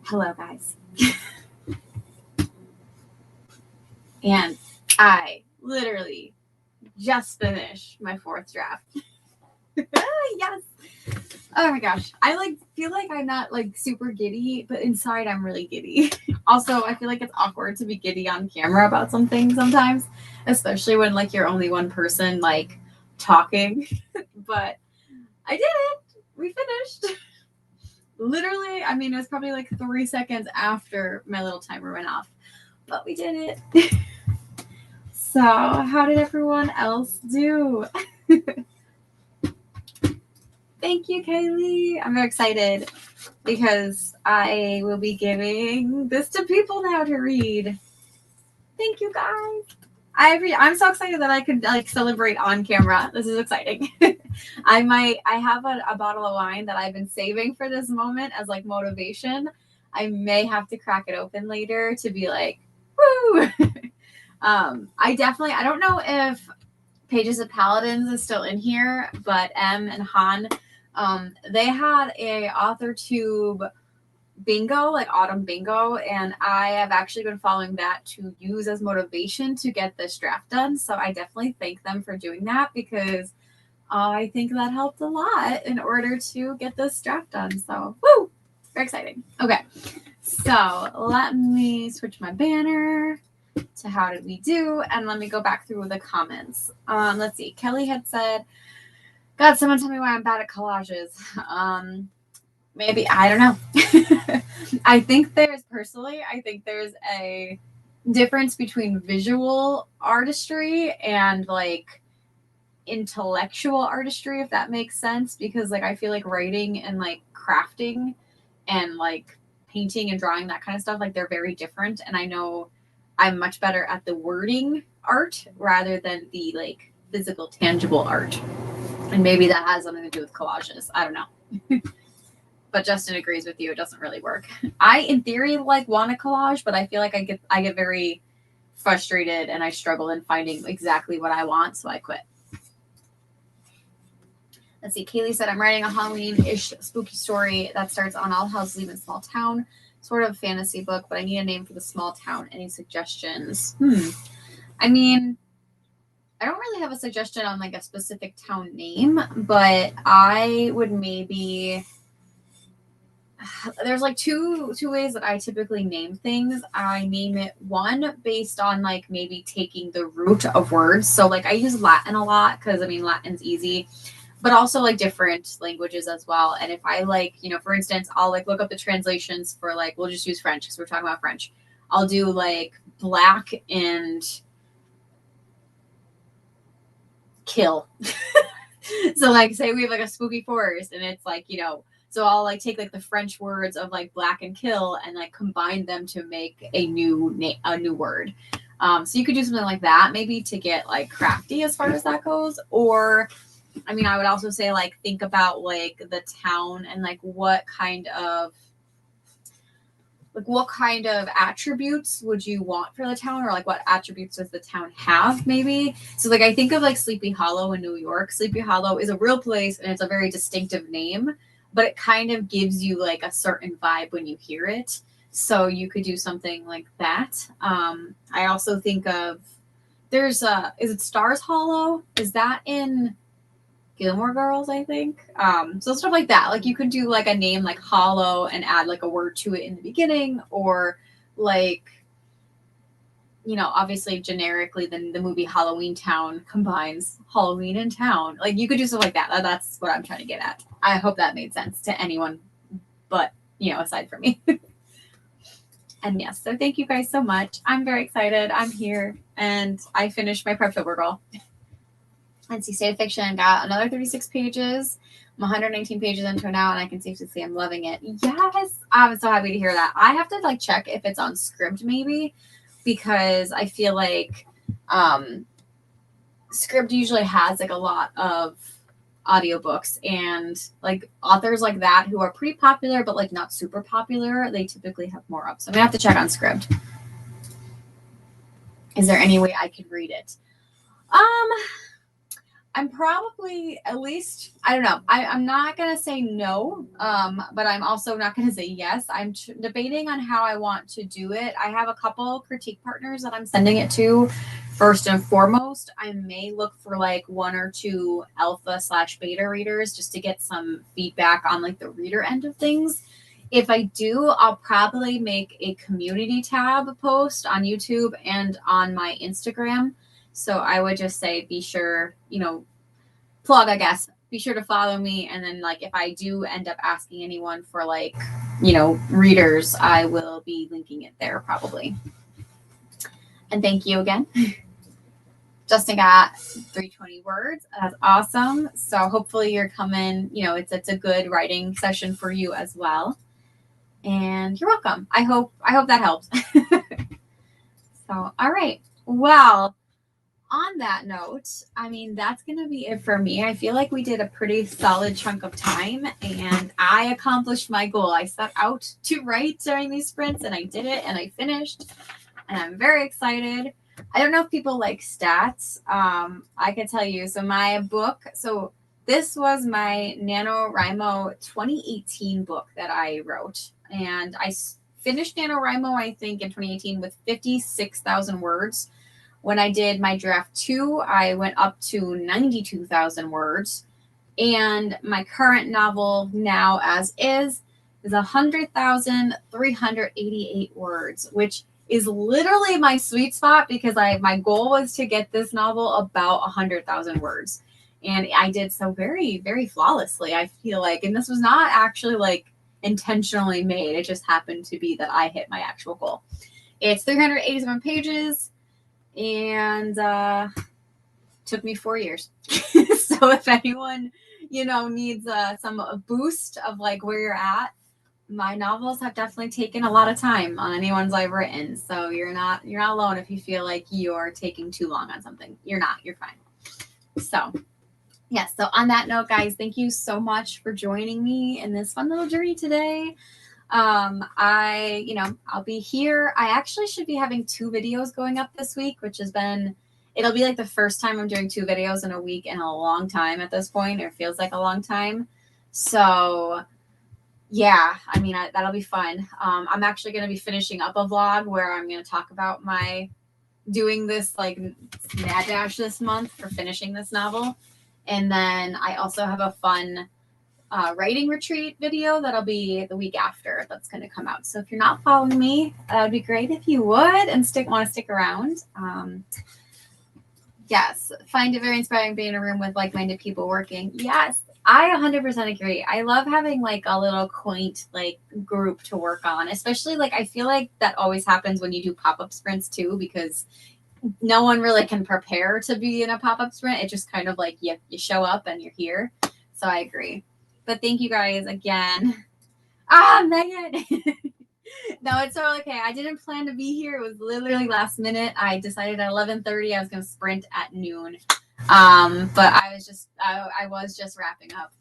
S1: Hello, guys. And I literally just finished my 4th draft. Yes. Oh my gosh. I feel like I'm not super giddy, but inside I'm really giddy. Also, I feel like it's awkward to be giddy on camera about something sometimes, especially when you're only one person talking. But I did it. We finished. Literally, I mean, it was probably 3 seconds after my little timer went off, but we did it. So, how did everyone else do? Thank you, Kaylee. I'm very excited because I will be giving this to people now to read. Thank you, guys. I'm so excited that I could celebrate on camera. This is exciting. I have a bottle of wine that I've been saving for this moment as motivation. I may have to crack it open later to be woo. I don't know if Pages of Paladins is still in here, but Em and Han, they had a author tube bingo, autumn bingo, and I have actually been following that to use as motivation to get this draft done. So I definitely thank them for doing that because I think that helped a lot in order to get this draft done. So woo, very exciting. Okay, so let me switch my banner to how did we do, and let me go back through the comments. Let's see. Kelly had said, God, someone tell me why I'm bad at collages. Maybe, I don't know. I think there's a difference between visual artistry and intellectual artistry, if that makes sense, because I feel writing and crafting and painting and drawing, that kind of stuff, they're very different, and I know I'm much better at the wording art rather than the physical tangible art, and maybe that has something to do with collages. I don't know. But Justin agrees with you. It doesn't really work. I, in theory, want a collage, but I feel like I get very frustrated and I struggle in finding exactly what I want, so I quit. Let's see. Kaylee said, I'm writing a Halloween-ish spooky story that starts on All Houses Leave in Small Town. Sort of a fantasy book, but I need a name for the small town. Any suggestions? I mean, I don't really have a suggestion on a specific town name, but I would maybe... There's two ways that I typically name things. I name it one based on maybe taking the root of words. So I use Latin a lot because I mean Latin's easy, but also different languages as well. And if I for instance, I'll look up the translations for we'll just use French because we're talking about French. I'll do black and kill. So say we have a spooky forest and it's so I'll like take like the French words of like black and kill and like combine them to make a new word. So you could do something like that, maybe to get like crafty as far as that goes. Or I mean, I would also say like think about like the town and like what kind of attributes would you want for the town, or like what attributes does the town have maybe. So like I think of like Sleepy Hollow in New York. Sleepy Hollow is a real place and it's a very distinctive name, but it kind of gives you like a certain vibe when you hear it. So you could do something like that. I also think of is it Stars Hollow? Is that in Gilmore Girls, I think. So stuff like that. Like you could do like a name like Hollow and add like a word to it in the beginning, or like, you know, obviously generically then the movie Halloween Town combines Halloween and town. Like you could do stuff like that. That's what I'm trying to get at. I hope that made sense to anyone but, you know, aside from me. And yes, so thank you guys so much. I'm very excited. I'm here and I finished my Prep Sober Girl. Let's see, State of Fiction got another 36 pages. I'm 119 pages into it now, and I can safely say I'm loving it. Yes, I'm so happy to hear that. I have to like check if it's on Scribd maybe, because I feel like Scribd usually has like a lot of audiobooks, and like authors like that who are pretty popular but like not super popular, they typically have more up. So I'm gonna have to check on Scribd. Is there any way I could read it? I'm probably at least, I don't know. I'm not going to say no, but I'm also not going to say yes. I'm debating on how I want to do it. I have a couple critique partners that I'm sending it to. First and foremost, I may look for like one or two alpha/beta readers just to get some feedback on like the reader end of things. If I do, I'll probably make a community tab post on YouTube and on my Instagram. So I would just say, be sure, plug, I guess, be sure to follow me. And then like, if I do end up asking anyone for like, readers, I will be linking it there probably. And thank you again. Justin got 320 words. That's awesome. So hopefully you're coming, it's a good writing session for you as well. And you're welcome. I hope that helps. So, all right. Well, on that note, I mean, that's going to be it for me. I feel like we did a pretty solid chunk of time and I accomplished my goal. I set out to write during these sprints and I did it and I finished and I'm very excited. I don't know if people like stats. I can tell you. So my book, this was my NaNoWriMo 2018 book that I wrote. And I finished NaNoWriMo, I think, in 2018 with 56,000 words. When I did my draft 2, I went up to 92,000 words. And my current novel now as is 100,388 words, which is literally my sweet spot because my goal was to get this novel about 100,000 words. And I did so very, very flawlessly, I feel like. And this was not actually like intentionally made. It just happened to be that I hit my actual goal. It's 387 pages and took me 4 years. So if anyone, needs some boost of like where you're at, my novels have definitely taken a lot of time on any ones I've written. So you're not alone if you feel like you're taking too long on something. You're not. You're fine. So yes. So on that note, guys, thank you so much for joining me in this fun little journey today. I'll be here. I actually should be having 2 videos going up this week, which it'll be like the first time I'm doing 2 videos in a week in a long time at this point. It feels like a long time. So yeah, I mean, that'll be fun. I'm actually going to be finishing up a vlog where I'm going to talk about my doing this like mad dash this month for finishing this novel. And then I also have a fun writing retreat video that'll be the week after that's going to come out. So if you're not following me, that would be great if you would and want to stick around. Yes, find it very inspiring being in a room with like-minded people working. Yes, I 100% agree. I love having like a little quaint like group to work on, especially like I feel like that always happens when you do pop-up sprints too, because no one really can prepare to be in a pop-up sprint. It just kind of like you show up and you're here. So I agree. But thank you guys again. Megan. No, it's totally okay. I didn't plan to be here. It was literally last minute. I decided at 11:30 I was going to sprint at noon. But I was just wrapping up.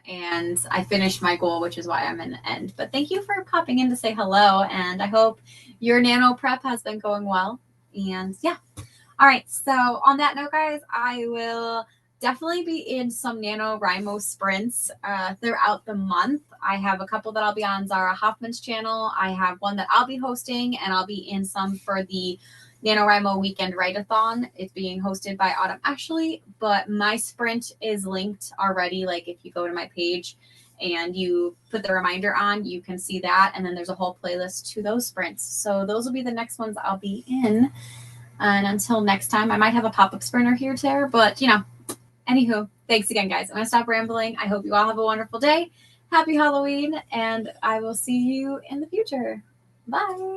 S1: And I finished my goal, which is why I'm in the end. But thank you for popping in to say hello. And I hope your nano prep has been going well. And yeah. All right. So on that note, guys, I will definitely be in some NaNoWriMo sprints throughout the month. I have a couple that I'll be on Zara Hoffman's channel. I have one that I'll be hosting, and I'll be in some for the NaNoWriMo Weekend Write-a-thon. It's being hosted by Autumn Ashley, but my sprint is linked already. Like if you go to my page and you put the reminder on, you can see that. And then there's a whole playlist to those sprints. So those will be the next ones I'll be in. And until next time, I might have a pop-up sprinter here there, but anywho, thanks again, guys. I'm going to stop rambling. I hope you all have a wonderful day. Happy Halloween, and I will see you in the future. Bye.